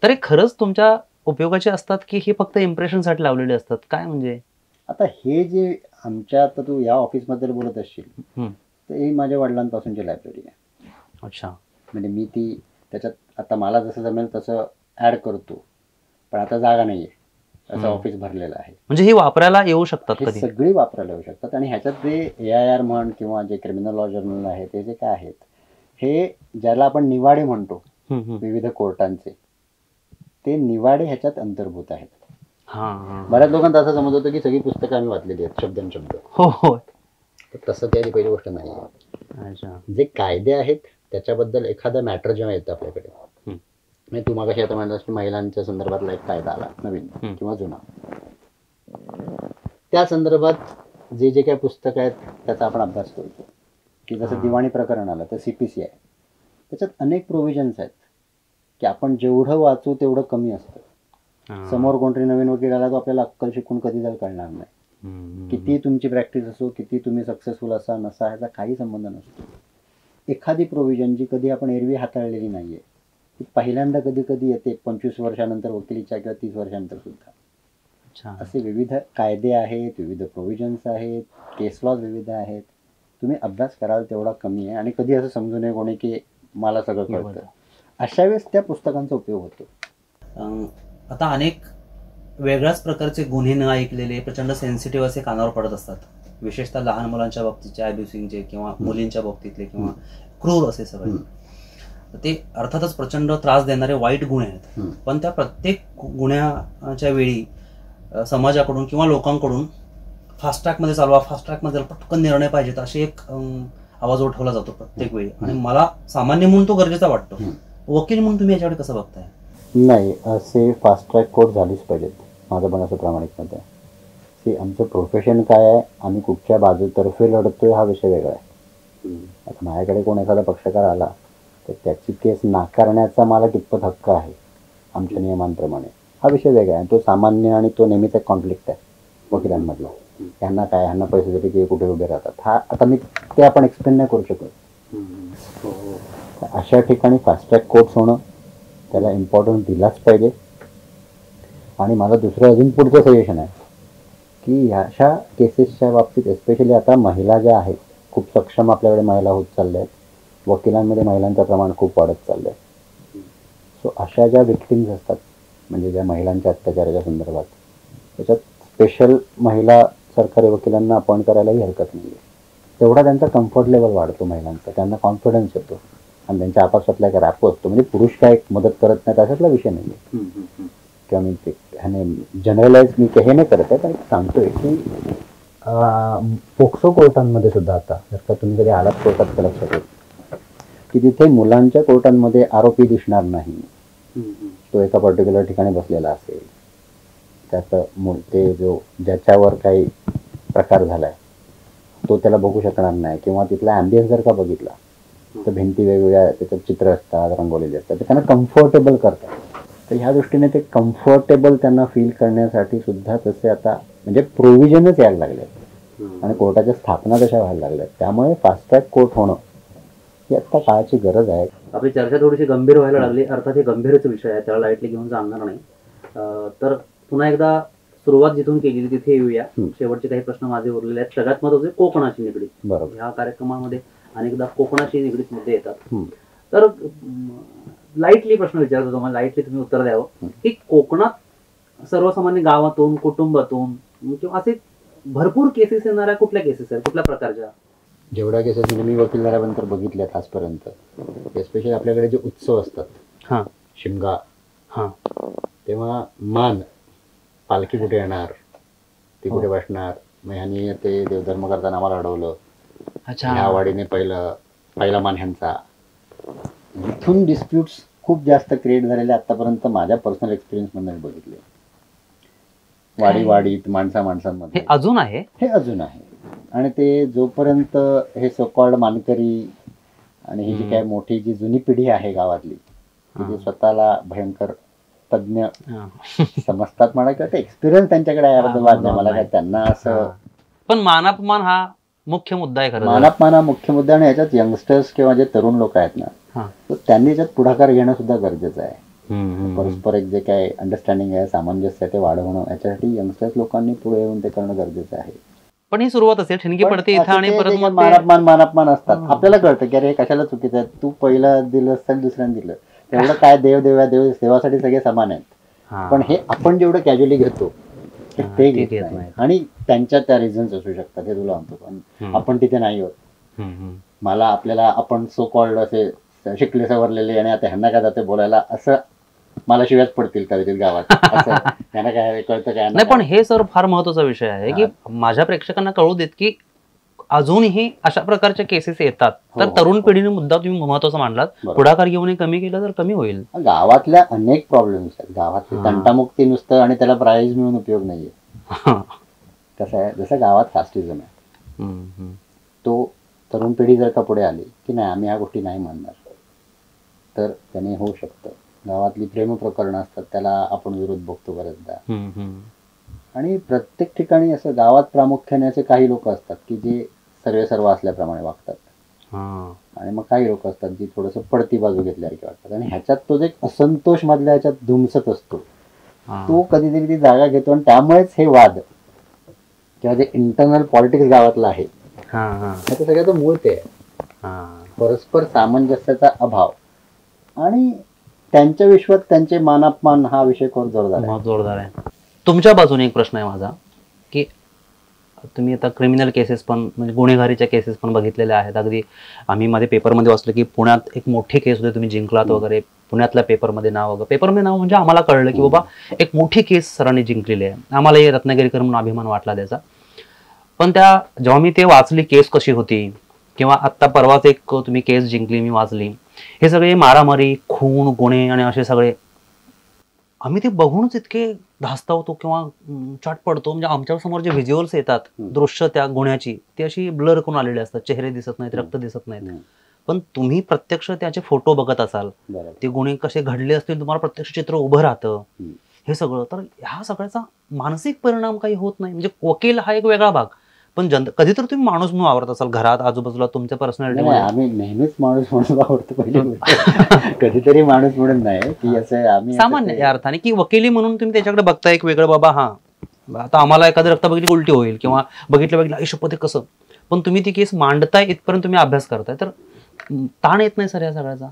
तर हे खरंच तुमच्या उपयोगाचे असतात की हे फक्त इम्प्रेशन साठी लावलेले असतात, काय म्हणजे? आता हे जे आमच्या, आता तू या ऑफिसबद्दल बोलत असशील, तर ही माझ्या वडिलांपासूनची लायब्ररी आहे. अच्छा. म्हणजे मी ती त्याच्यात आता मला जसं जमेल तसं ऍड करतो, पण आता जागा नाहीये, असं ऑफिस भरलेलं आहे. म्हणजे ही वापरायला येऊ शकतात हे कधी? सगळी वापरायला येऊ शकतात. आणि ह्याच्यात जे AIR म्हण किंवा जे क्रिमिनल लॉ जर्नल आहे ते जे काय आहेत, हे ज्याला आपण निवाडे म्हणतो विविध कोर्टांचे, ते निवाडे ह्याच्यात अंतर्भूत आहेत. बऱ्याच लोकांना असं समजत होतं की सगळी पुस्तकं आम्ही वाचलेली आहेत शब्द. हो. तसं त्याची पहिली गोष्ट नाही आहे. जे कायदे आहेत त्याच्याबद्दल एखादा मॅटर जेव्हा येतं आपल्याकडे, म्हणजे तू मागाशी आता म्हणलास की महिलांच्या संदर्भातला एक कायदा आला नवीन किंवा जुना, त्या संदर्भात जे जे काही पुस्तकं आहेत त्याचा आपण अभ्यास करतो. की जसं दिवाणी प्रकरण आलं तर CPC आहे, त्याच्यात अनेक प्रोव्हिजन्स आहेत की आपण जेवढं वाचू तेवढं कमी असतं. समोर कोणतरी नवीन वकील आला तो आपल्याला अक्कल शिकून कधी जाईल कळणार नाही. किती तुमची प्रॅक्टिस असो, किती तुम्ही सक्सेसफुल असा नसा, ह्याचा काही संबंध नसतो. एखादी प्रोव्हिजन जी कधी आपण एरवी हाताळलेली नाहीये, ती पहिल्यांदा कधी कधी येते 25 वर्षानंतर वकिलीच्या किंवा 30 वर्षानंतर सुद्धा. असे विविध कायदे आहेत, विविध प्रोव्हिजन्स आहेत, केस लॉज विविध आहेत. तुम्ही अभ्यास कराल तेवढा कमी आहे. आणि कधी असं समजू नये कोणी की मला सगळं कळतं, अशा वेळेस त्या पुस्तकांचा उपयोग होतो. आता अनेक वेगळ्याच प्रकारचे गुन्हे न ऐकलेले प्रचंड सेन्सिटिव्ह असे कानावर पडत असतात, विशेषतः लहान मुलांच्या बाबतीतचे अब्युसिंगचे किंवा मुलींच्या बाबतीतले किंवा क्रूर असे सगळे. ते अर्थातच प्रचंड त्रास देणारे वाईट गुन्हे आहेत. पण त्या प्रत्येक गुन्ह्याच्या वेळी समाजाकडून किंवा लोकांकडून फास्ट ट्रॅकमध्ये चालवा, फास्ट ट्रॅकमध्ये पटकन निर्णय पाहिजेत असे एक आवाज उठवला जातो प्रत्येक वेळी. आणि मला सामान्य म्हणून तो गरजेचा वाटतो. वकील म्हणून तुम्ही याच्याकडे कसं बघताय? नाही, असे फास्ट ट्रॅक कोर्ट झालीच पाहिजेत, माझं पण असं प्रामाणिक मत आहे. की आमचं प्रोफेशन काय आहे, आम्ही कुठच्या बाजूतर्फे लढतोय हा विषय वेगळा आहे. आता माझ्याकडे कोण एखादा पक्षकार आला तर त्याची केस नाकारण्याचा मला कितपत हक्क आहे आमच्या नियमांप्रमाणे, हा विषय वेगळा आहे. तो सामान्य आणि तो नेहमीच एक कॉन्फ्लिक्ट आहे वकिलांमधला. ह्यांना काय, ह्यांना पैसे दिले की कुठे उभे राहतात, हा आता मी ते आपण एक्सप्लेन नाही करू शकत. अशा ठिकाणी फास्ट ट्रॅक कोर्ट्स होणं, त्याला इम्पॉर्टन्स दिलाच पाहिजे. आणि मला दुसरं अजून पुढचं सजेशन आहे की ह्याच्या केसेसच्या बाबतीत एस्पेशली आता महिला ज्या आहेत, खूप सक्षम आपल्याकडे महिला होत चालल्या आहेत, वकिलांमध्ये महिलांचं प्रमाण खूप वाढत चाललं आहे. सो अशा ज्या विक्टिम्स असतात, म्हणजे ज्या महिलांच्या अत्याचाराच्या संदर्भात, त्याच्यात स्पेशल महिला सरकारी वकिलांना अपॉइंट करायलाही हरकत नाही आहे. तेवढा त्यांचा कम्फर्ट लेवल वाढतो महिलांचा, त्यांना कॉन्फिडन्स येतो आणि त्यांच्या आपापसातला एक रॅपो असतो. म्हणजे पुरुष काय मदत करत नाहीत अशातला विषय नाही आहे. किंवा मी ते ह्याने जनरलाइज मी हे नाही करत आहे, पण सांगतोय की पोक्सो कोर्टांमध्ये सुद्धा आता जर का तुम्ही कधी आलात कोर्टात तर लक्षात येईल की तिथे मुलांच्या कोर्टांमध्ये आरोपी दिसणार नाही. तो एका पर्टिक्युलर ठिकाणी बसलेला असेल, त्याचं ते जो ज्याच्यावर काही प्रकार झालाय तो त्याला बघू शकणार नाही. किंवा तिथला ॲम्बियन्स जर का बघितला तर भिंती वेगवेगळ्या, त्याच्यात चित्र असतात, रंगवलेले असतात, ते त्यांना कम्फर्टेबल करतात. तर ह्या दृष्टीने ते कम्फर्टेबल त्यांना फील करण्यासाठी सुद्धा तसे आता म्हणजे प्रोव्हिजनच यायला लागले आणि कोर्टाच्या स्थापना तशा व्हायला लागल्यात. त्यामुळे फास्ट ट्रॅक कोर्ट होणं ही आत्ता काळाची गरज आहे. आपली चर्चा थोडीशी गंभीर व्हायला लागली. अर्थात हे गंभीरच विषय आहे, त्याला लाईटली घेऊन सांगणार नाही. तर पुन्हा एकदा सुरुवात जिथून केली तिथे येऊया. शेवटचे काही प्रश्न माझे उरलेले आहेत. सगळ्यात महत्त्वाचे कोकणाशी निगडीत. बरोबर, ह्या कार्यक्रमामध्ये अनेकदा कोकणाशी निगडीत मुद्दे येतात. तर लाईटली प्रश्न विचारतो तुम्हाला, लाईटली तुम्ही उत्तर द्यावं की कोकणात सर्वसामान्य गावातून, कुटुंबातून किंवा असे भरपूर केसेस येणाऱ्या कुठल्या केसेस आहेत, कुठल्या प्रकारच्या? जेवढ्या केसेस मी वकील झाल्यानंतर बघितल्यात आजपर्यंत, एस्पेशली आपल्याकडे जे उत्सव असतात, शिमगा, तेव्हा मान पालखी कुठे येणार, ती कुठे बसणार, मग ह्यांनी ते देवधर्म करताना आम्हाला अडवलं, ह्या वाडीने पहिला मान ह्यांचा. इथून डिस्प्यूट्स खूप जास्त क्रिएट झालेले आतापर्यंत माझ्या पर्सनल एक्सपिरियन्स मधून बघितले. वाडीत माणसांमध्ये हे अजून आहे, हे अजून आहे. आणि ते जोपर्यंत हे सोकॉल्ड मानकरी आणि ही जी काय मोठी जी जुनी पिढी आहे गावातली, जी स्वतःला भयंकर तज्ञ समजतात म्हणा, किंवा ते एक्सपिरियन्स त्यांच्याकडे आहे याबद्दल वाद नाही मला, काय त्यांना असं. पण मानापमान हा मुख्य मुद्दा आहे खरं तर. मानापमान हा मुख्य मुद्दा, आणि याच्यात यंगस्टर्स किंवा जे तरुण लोक आहेत ना, हा. तर त्यांनी याच्यात पुढाकार घेणं सुद्धा गरजेचं आहे. हम्म. परस्पर एक जे काय अंडरस्टँडिंग आहे, सामंजस्य आहे, ते वाढवणं, याच्यासाठी यंगस्टर्स लोकांनी पुढे येऊन ते करणं गरजेचं आहे. पण ही सुरुवात असेल, ठिणगी पण पडते इथं असं आणि ते परत जे मग काय मानापमान असतात, आपल्याला कळतं की अरे हे कशाला चुकीचं आहे, तू पहिलं दिलं असतं दुसऱ्याने दिलं, तेवढं काय, देव सेवासाठी सगळे समान आहेत. पण हे आपण जेवढं कॅज्युअली घेतो ते घेत नाही, आणि त्यांच्या त्या रिझन्स असू शकतात, हे तुला म्हणतो. पण आपण तिथे नाही होत. मला आपल्याला आपण सो कॉल्ड असे शिकले सवरलेले, आणि आता ह्यांना काय जाते बोलायला, असं मला शिव्याच पडतील कदाचित गावात, ह्यांना काय कळतं काय नाही. पण हे सर फार महत्वाचा विषय आहे की माझ्या प्रेक्षकांना कळू देत की अजूनही अशा प्रकारच्या केसेस येतात. तर तरुण पिढीने मुद्दा तुम्ही महत्वाचा मांडलात, पुढाकार घेऊन कमी केलं तर कमी होईल. गावातल्या अनेक प्रॉब्लेम्स आहेत, गावातली तंटामुक्ती नुसतं आणि त्याला प्राईज मिळून उपयोग नाहीये. कसं आहे, जसं गावात कास्टिझम आहे, तो तरुण पिढी जर का पुढे आली की नाही आम्ही ह्या गोष्टी नाही मानणार, तर त्याने होऊ शकतं. गावातली प्रेम प्रकरणं असतात, त्याला आपण विरोध बघतो बऱ्याचदा. आणि प्रत्येक ठिकाणी असं गावात प्रामुख्याने असे काही लोक असतात की जे सर्व असल्याप्रमाणे वागतात, आणि मग काही लोक असतात जी थोडंसं पडती बाजू घेतल्यासारखे वाटतात, आणि ह्याच्यात तो जे असंतोष मधल्या ह्याच्यात धुमसत असतो, तो कधीतरी ती जागा घेतो, आणि त्यामुळेच हे वाद किंवा जे इंटरनल पॉलिटिक्स गावातलं आहे, ह्याचं सगळ्याचं मूळ ते आहे. परस्पर सामंजस्याचा अभाव, आणि त्यांच्या विश्वात त्यांचे मानापमान हा विषय खूप जोरदार आहे. तुमच्या बाजूने एक प्रश्न आहे माझा, की तुम्ही आता क्रिमिनल केसेस पण, म्हणजे गुन्हेगारीच्या केसेस पण बघितलेल्या आहेत. अगदी आम्ही मध्ये पेपरमध्ये वाचलं की पुण्यात एक मोठी केस होती, तुम्ही जिंकलात वगैरे, पुण्यातल्या पेपरमध्ये नाव म्हणजे आम्हाला कळलं की बाबा एक मोठी केस सरांनी जिंकलेली आहे. आम्हालाही रत्नागिरीकर म्हणून अभिमान वाटला त्याचा. पण जेव्हा मी ते वाचली केस कशी होती, किंवा आत्ता परवाच एक तुम्ही केस जिंकली मी वाचली, हे सगळे मारामारी, खून, गुन्हे आणि असे सगळे, आम्ही ते बघूनच इतके धास्तावतो किंवा चाट पडतो. म्हणजे आमच्या समोर जे व्हिज्युअल्स येतात, दृश्य त्या गुन्ह्याची, ती अशी ब्लर करून आलेली असतात, चेहरे दिसत नाहीत, रक्त दिसत नाहीत. पण तुम्ही प्रत्यक्ष त्याचे फोटो बघत असाल, ते गुन्हे कसे घडले असतील, तुम्हाला प्रत्यक्ष चित्र उभं राहतं, हे सगळं. तर ह्या सगळ्याचा मानसिक परिणाम काही होत नाही. म्हणजे वकील हा एक वेगळा भाग, पण कधी तर तुम्ही माणूस म्हणून वावरत असाल घरात, आजूबाजूला, तुमच्या पर्सनॅलिटी. आम्ही नेहमीच माणूस म्हणून वावरतो, पहिले कधीतरी माणूस म्हणून नाही, की असं आम्ही सामान्य या अर्थाने की वकिली म्हणून तुम्ही त्याच्याकडे बघता एक वेगळं, बाबा हा आता आम्हाला एखादं रक्त बघितली उलटी होईल, किंवा बघितलं आयुष्यपद्धती कसं, पण तुम्ही ती केस मांडताय इथपर्यंत तुम्ही अभ्यास करताय, तर ताण येत नाही सर या सगळ्याचा?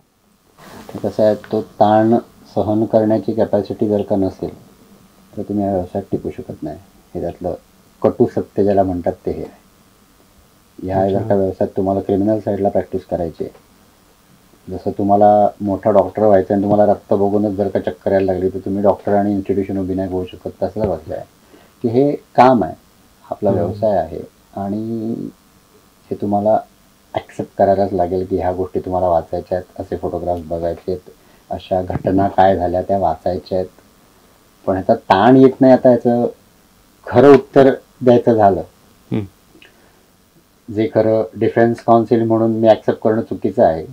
कसं आहे, तो ताण सहन करण्याची कॅपॅसिटी जर का नसेल तर तुम्ही या व्यवसायात टिकू शकत नाही. हे त्यातलं कटू सत्य ज्याला म्हणतात ते हे आहे. ह्या जर का व्यवसायात तुम्हाला क्रिमिनल साईडला प्रॅक्टिस करायची आहे, जसं तुम्हाला मोठा डॉक्टर व्हायचं आणि तुम्हाला रक्त बघूनच जर का चक्कर यायला लागली तर तुम्ही डॉक्टर आणि इन्स्टिट्यूशन उभी नाही होऊ शकत. तसलं वाटलं आहे की हे काम आहे, आपला व्यवसाय आहे, आणि हे तुम्हाला ॲक्सेप्ट करायलाच लागेल की ह्या गोष्टी तुम्हाला वाचायच्या आहेत, असे फोटोग्राफ्स बघायचे आहेत, अशा घटना काय झाल्या त्या वाचायच्या आहेत. पण ह्याचा ताण येत नाही. आता याचं खरं उत्तर द्यायचं झालं, जे खरं डिफेन्स काउन्सिल म्हणून मी ऍक्सेप्ट करणं चुकीचं आहे,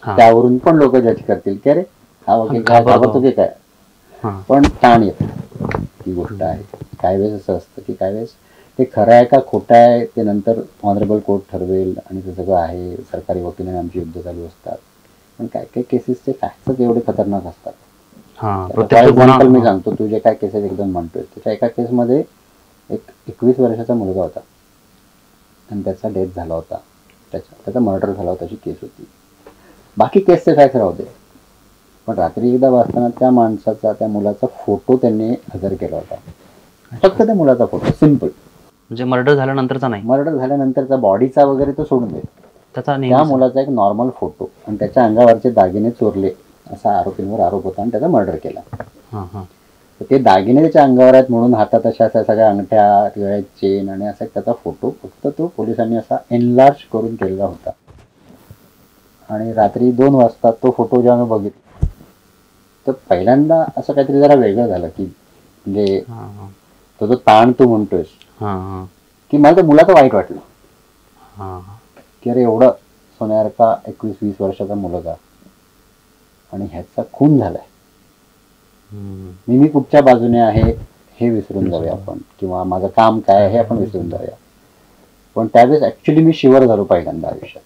त्यावरून पण लोक जज करतील की अरे हा वकील काय घाबरतो की काय, पण ताण येत ही गोष्ट आहे. काही वेळेस असं असतं की काही वेळेस ते खरं आहे का खोटं आहे ते नंतर ऑनरेबल कोर्ट ठरवेल, आणि ते सगळं आहे. सरकारी वकिलांनी आमची युद्ध चालू असतात, पण काही काही केसेसचे फॅक्टच एवढे खतरनाक असतात. फॉर एक्झाम्पल मी सांगतो, तू जे काय केसेस एकदम म्हणतोय, त्याच्या एका केसमध्ये एक 21 वर्षाचा मुलगा होता आणि त्याचा डेथ झाला होता, त्याचा मर्डर झाला होता, अशी केस होती. बाकी केसचे फॅक्ट राहू दे, पण रात्री एकदा वाचताना त्या माणसाचा, त्या मुलाचा फोटो त्यांनी हजर केला होता. फक्त त्या मुलाचा फोटो, सिम्पल. म्हणजे मर्डर झाल्यानंतरचा नाही, मर्डर झाल्यानंतरचा बॉडीचा वगैरे तो सोडून दे, त्या मुलाचा एक नॉर्मल फोटो, आणि त्याच्या अंगावरचे दागिने चोरले असा आरोपींवर आरोप होता, आणि त्याचा मर्डर केला. ते दागिने त्याच्या अंगावर आहेत म्हणून हातात अशा सगळ्या अंगठ्या, चेन आणि असा त्याचा फोटो फक्त तो पोलिसांनी असा एनलार्ज करून केलेला होता. आणि रात्री 2 वाजता तो फोटो जेव्हा बघितला तर पहिल्यांदा असं काहीतरी जरा वेगळं झालं, की म्हणजे तो जो ताण तू म्हणतोयस, की मला त्या मुलाचं वाईट वाटलं की अरे एवढं सोन्यासारखा 21-20 वर्षाचा मुलगा आणि ह्याचा खून झालाय. मी कुठच्या बाजूने आहे हे विसरून जाऊया आपण, किंवा माझं काम काय आहे हे आपण विसरून जाऊया. पण त्यावेळेस ऍक्च्युली मी शिवर झालो पहिल्यांदा आयुष्यात.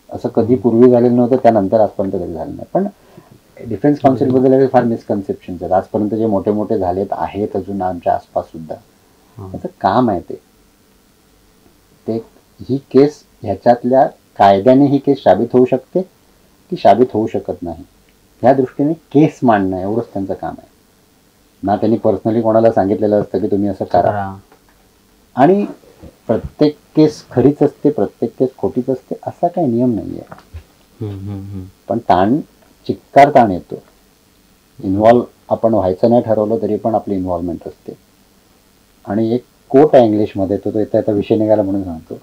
असं कधी पूर्वी झालेलं नव्हतं, त्यानंतर आजपर्यंत कधी झालं नाही. पण डिफेन्स काउन्सिल बद्दल फार मिसकन्सेप्शन आहेत आजपर्यंत, जे मोठे मोठे झालेत आहेत अजून आमच्या आसपास सुद्धा. त्याचं काम आहे ते ही केस ह्याच्यातल्या कायद्याने ही केस साबित होऊ शकते की साबित होऊ शकत नाही, ह्या दृष्टीने केस मांडणं एवढंच त्यांचं काम आहे ना. त्यांनी पर्सनली कोणाला सांगितलेलं असतं की तुम्ही असं करा, आणि प्रत्येक केस खरीच असते, प्रत्येक केस खोटीच असते असा काही नियम नाही आहे. पण चिक्कार ताण येतो. इन्व्हॉल्व आपण व्हायचं नाही ठरवलं तरी पण आपली इन्व्हॉल्वमेंट असते. आणि एक कोट आहे इंग्लिशमध्ये, तो आता विषय निघाला म्हणून सांगतो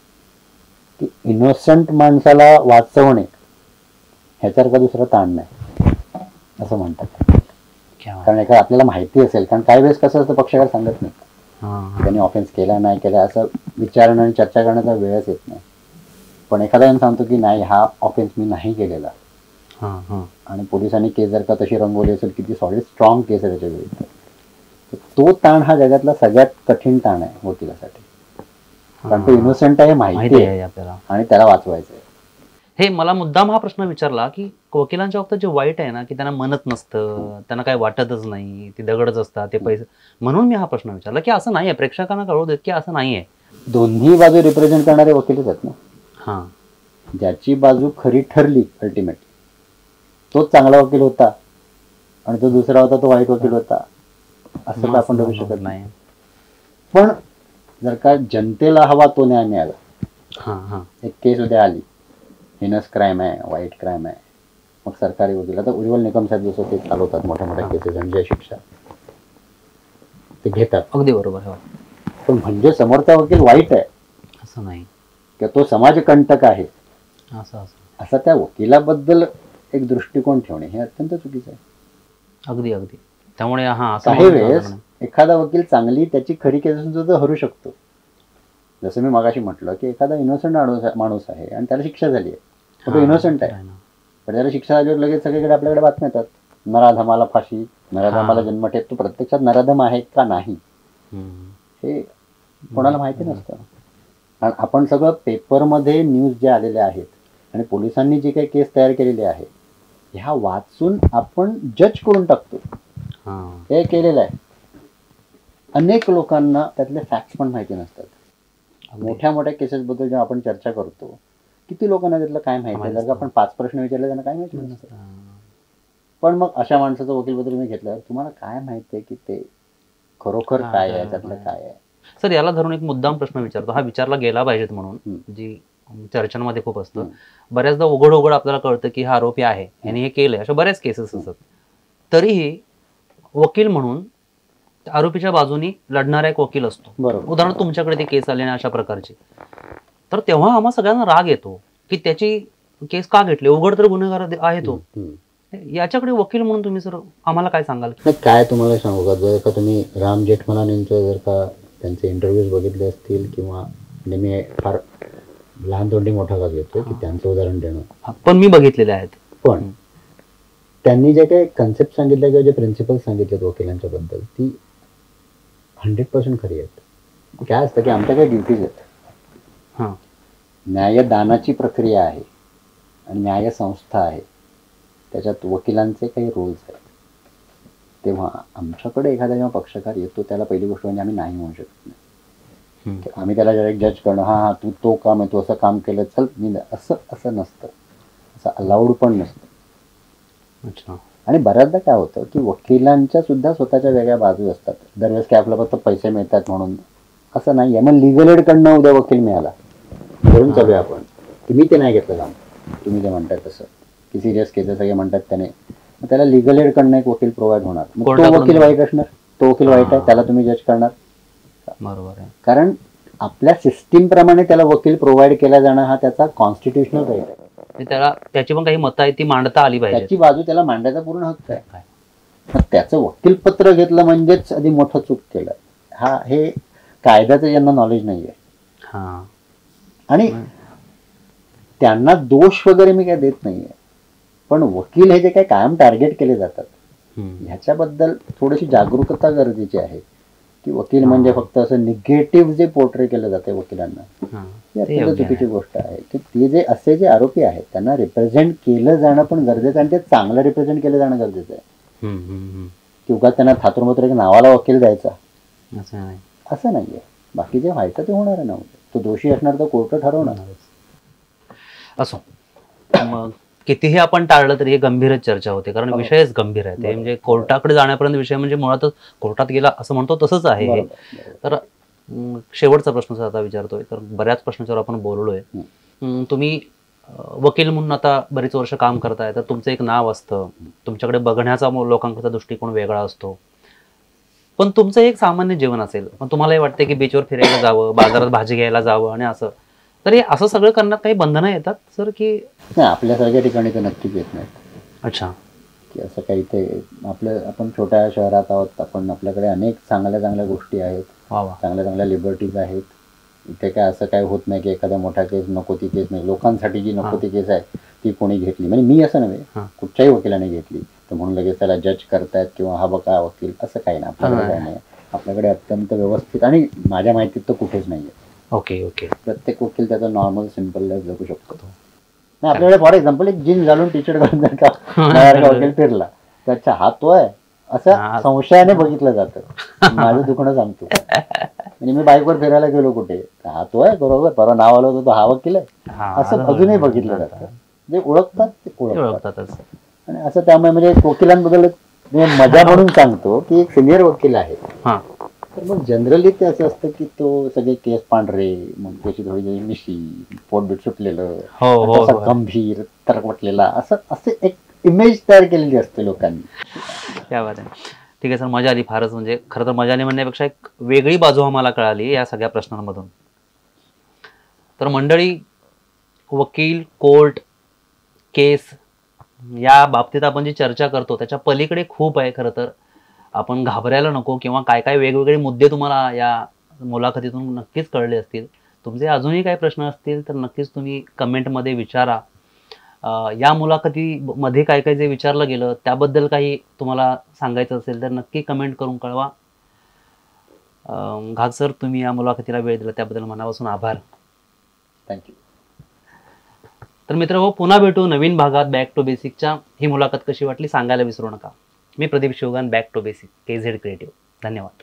की इनोसंट माणसाला वाचवणे ह्याच्यासारखा दुसरा ताण नाही असं म्हणतात. कारण एखादं आपल्याला माहिती असेल, कारण काही वेळेस कसं असतं पक्षकार सांगत नाही, त्यांनी ऑफेन्स केला नाही केला असं विचारणं आणि चर्चा करण्याचा वेळच येत नाही. पण एखादा जण सांगतो की नाही हा ऑफेन्स मी नाही केलेला, आणि पोलिसांनी केस जर का तशी रंगवली असेल किती सॉलिड स्ट्रॉंग केस आहे त्याच्या विरुद्ध, तो ताण हा जगातला सगळ्यात कठीण ताण आहे वकिलासाठी. कारण तो इनोसेंट आहे माहिती आहे आपल्याला, आणि त्याला वाचवायचं आहे. हे मला मुद्दाम हा प्रश्न विचारला की वकिलांच्या बाबतीत जे वाईट आहे ना, की त्यांना म्हणत नसतं, त्यांना काय वाटतच नाही, ते दगडच असतात, ते पैसे, म्हणून मी हा प्रश्न विचारला की असं नाहीये, प्रेक्षकांना कळू देत की असं नाहीये. दोन्ही बाजू रिप्रेझेंट करणारे वकीलच आहेत ना. ज्याची बाजू खरी ठरली अल्टिमेटली तोच चांगला वकील होता, आणि जो दुसरा होता तो वाईट वकील होता असं तर आपण ठरवू शकत नाही. पण जर का जनतेला हवा तो न्याय मिळाला, एक केस उद्या आली, हिनस क्राईम आहे, वाईट क्राईम आहे, मग सरकारी वकील, आता उज्ज्वल निकम साहेब जसं ते चालवतात मोठ्या मोठ्या केसेस आणि ज्या शिक्षा ते घेतात, अगदी बरोबर. पण म्हणजे समोरचा वकील वाईट आहे असं नाही, की तो समाजकंटक आहे असं त्या वकिलाबद्दल एक दृष्टिकोन ठेवणे हे अत्यंत चुकीचं आहे. अगदी अगदी. त्यामुळे काही वेळेस एखादा वकील चांगली त्याची खरी केस सुद्धा हरू शकतो. जसं मी मगाशी म्हटलं की एखादा इनोसंट माणूस आहे आणि त्याला शिक्षा झाली आहे, तो इनोसंट आहे, पण त्याला शिक्षा झाल्यावर लगेच सगळीकडे आपल्याकडे बातम्या येतात, नराधमाला फाशी, नराधमाला जन्मठेप. तो प्रत्यक्षात नराधम आहे का नाही हे कोणाला माहिती नसतं. कारण आपण सगळं पेपरमध्ये न्यूज जे आलेले आहेत आणि पोलिसांनी जी काही केस तयार केलेली आहे ह्या वाचून आपण जज करून टाकतो, हे केलेलं आहे. अनेक लोकांना त्यातले फॅक्ट्स पण माहिती नसतात. मोठ्या मोठ्या केसेस बद्दल जेव्हा आपण चर्चा करतो, किती लोकांना त्यातलं काय माहिती आहे, जर का आपण 5 प्रश्न विचारले त्यांना काय माहिती नसतं. पण मग अशा माणसाचं वकील बद्दल मी घेतलं, तुम्हाला काय माहिती आहे की ते खरोखर काय आहे, त्यातलं काय आहे. सर याला धरून एक मुद्दाम प्रश्न विचारतो, हा विचारला गेला पाहिजेत म्हणून, जी चर्चांमध्ये खूप असतं. बऱ्याचदा उघड उघड आपल्याला कळतं की हा आरोपी आहे, यांनी हे केलंय, अशा बऱ्याच केसेस असतात. तरीही वकील म्हणून आरोपीच्या बाजूनी लढणारा एक वकील असतो. उदाहरण तुमच्याकडे ती केस आली ना अशा प्रकारची, तर तेव्हा आम्हा सगळ्यांना राग येतो की त्याची केस का घेतली, उघड तर गुन्हेगार आहे तो. याच्याकडे वकील म्हणून तुम्ही सर आम्हाला काय सांगाल? काय तुम्हाला सांगू का, जर का तुम्ही राम जेठमलान यांचं जर का त्यांचे इंटरव्ह्यूज बघितले असतील, किंवा मी फार लहान तोंडी मोठा का घेतो की त्यांचं उदाहरण देणं, पण मी बघितलेले आहेत. पण त्यांनी जे काही कन्सेप्ट सांगितले किंवा जे प्रिन्सिपल्स सांगितलेत वकिलांच्या बद्दल ती 100% खरी आहेत. काय असतं की आमच्याकडे ड्युटीज आहेत, न्यायदानाची प्रक्रिया आहे आणि न्यायसंस्था आहे, त्याच्यात वकिलांचे काही रोल्स आहेत. तेव्हा आमच्याकडे एखादा जेव्हा पक्षकार येतो त्याला पहिली गोष्ट म्हणजे आम्ही नाही म्हणू शकत नाही. आम्ही त्याला डायरेक्ट जज करणं, हा तू तो काम आहे, तू असं काम केलं चल मी, असं नसतं, असं अलाउड पण नसतं. आणि बऱ्याचदा काय होतं की वकिलांच्या सुद्धा स्वतःच्या वेगळ्या बाजू असतात. दरवेळेस काय आपल्याला फक्त पैसे मिळतात म्हणून असं नाही आहे. मग लिगल एड कडनं उद्या वकील मिळाला धरून चालूया आपण की मी ते नाही घेतलं काम, तुम्ही जे म्हणताय तसं की सिरियस केसेस सगळे म्हणतात त्याने, मग त्याला लिगल एड कडनं एक वकील प्रोव्हाइड होणार. मग तो वकील वाईट असणार, तो वकील वाईट आहे, त्याला तुम्ही जज करणार. बरोबर आहे. कारण आपल्या सिस्टीम प्रमाणे त्याला वकील प्रोव्हाइड केला जाणं हा त्याचा कॉन्स्टिट्युशनल राईट आहे. त्याला त्याची पण काही मतं आहे ती मांडता आली पाहिजे, त्याची बाजू त्याला मांडायचा पूर्ण हक्क आहे. मग त्याचं वकीलपत्र घेतलं म्हणजेच आधी मोठं चूक केलं, हे कायद्याचं ज्यांना नॉलेज नाहीये. आणि त्यांना दोष वगैरे मी काय देत नाहीये, पण वकील हे जे काही कायम टार्गेट केले जातात ह्याच्याबद्दल थोडीशी जागरूकता गरजेची आहे. की वकील म्हणजे फक्त असं निगेटिव्ह जे पोर्ट्रे केलं जाते वकिलांना, हां. ही अत्यंत चुकीची गोष्ट आहे. की ते जे असे जे आरोपी आहेत त्यांना रिप्रेझेंट केलं जाणं पण गरजेचं आहे, आणि ते चांगलं रिप्रेझेंट केलं जाणं गरजेचं आहे. की उगाच त्यांना थातुरमत्र एक नावाला वकील द्यायचा असं नाहीये. बाकी जे व्हायचं ते होणार नव्हतं. तो दोषी असणार तर कोर्ट ठरवणार. असो, मग कितीही आपण टाळलं तरी हे गंभीरच चर्चा होते, कारण विषयच गंभीर आहे. ते म्हणजे कोर्टाकडे जाण्यापर्यंत विषय म्हणजे मुळातच कोर्टात गेला असं म्हणतो तसंच आहे हे. तर शेवटचा प्रश्न आता विचारतोय, तर बऱ्याच प्रश्नांवर आपण बोललोय. तुम्ही वकील म्हणून आता बरीच वर्ष काम करताय, तर तुमचं एक नाव असतं, तुमच्याकडे बघण्याचा लोकांचा दृष्टिकोन वेगळा असतो, पण तुमचं एक सामान्य जीवन असेल, पण तुम्हालाही वाटते की बीचवर फिरायला जावं, बाजारात भाजी घ्यायला जावं आणि असं, तर हे असं सगळं करण्यात काही बंधनं येतात सर की नाही? आपल्यासारख्या ठिकाणी तर नक्कीच येत नाहीत. अच्छा. की असं काही ते आपण छोट्या शहरात आहोत, आपण आपल्याकडे अनेक चांगल्या चांगल्या गोष्टी आहेत, चांगल्या चांगल्या लिबर्टीज आहेत. इथे काय असं काय होत नाही की एखाद्या मोठ्या केस नको ती केस नाही. लोकांसाठी जी नको ती केस आहे ती कोणी घेतली, म्हणजे मी असं नव्हे, कुठच्याही वकिलाने घेतली तर म्हणून लगेच त्याला जज करतायत किंवा हा बघा वकील, असं काही नाही. आपल्याकडे काय नाही. आपल्याकडे अत्यंत व्यवस्थित, आणि माझ्या माहितीत तर कुठेच नाहीये. Okay okay. प्रत्येक वकील त्याचा नॉर्मल सिम्पल लाईफ जगू शकतो. नाही, आपल्याकडे फॉर एक्झाम्पल एक जीन्स घालून टी शर्ट घालून जर का वकील फिरला तर अच्छा हा तो आहे असं संशयाने बघितलं जातं. माझं दुखणं सांगतो. म्हणजे मी बाईकवर फिरायला गेलो कुठे, हा तो आहे बरोबर, परवा नाव आलं होतं तो हा वकील आहे असं अजूनही बघितलं जातं. जे ओळखतात ते ओळखतातच. आणि असं त्यामुळे म्हणजे वकिलांबद्दल मजा म्हणून सांगतो की एक सिनियर वकील आहे, तर मग जनरली ते असं असतं की तो सगळे केस पांढरे, मग त्याची थोडी मिशी, पोटबीट सुटलेलं, गंभीर तरकटलेला, असं असे एक इमेज तयार केलेली असते लोकांनी. क्या बात आहे. ठीक आहे सर, मजा आली फारच. म्हणजे खरं तर मजा आली म्हणण्यापेक्षा एक वेगळी बाजू आम्हाला कळाली या सगळ्या प्रश्नांमधून. तर मंडळी, वकील, कोर्ट, केस या बाबतीत आपण जी चर्चा करतो त्याच्या पलीकडे खूप आहे. खरं तर आपण घाबरायला नको, किंवा काय काय वेगवेगळे मुद्दे तुम्हाला या मुलाखतीतून नक्कीच कळले असतील. तुमचे अजूनही काही प्रश्न असतील तर नक्कीच तुम्ही कमेंटमध्ये विचारा. या मुलाखतीमध्ये काय काय जे विचारलं गेलं त्याबद्दल काही तुम्हाला सांगायचं असेल तर नक्की कमेंट करून कळवा. घाग सर, तुम्ही या मुलाखतीला वेळ दिला त्याबद्दल मनापासून आभार. थँक्यू. तर मित्र, पुन्हा भेटू नवीन भागात बॅक टू बेसिकच्या. ही मुलाखत कशी वाटली सांगायला विसरू नका. मी Pradeep Shivgan, back to basic, KZ creative. धन्यवाद.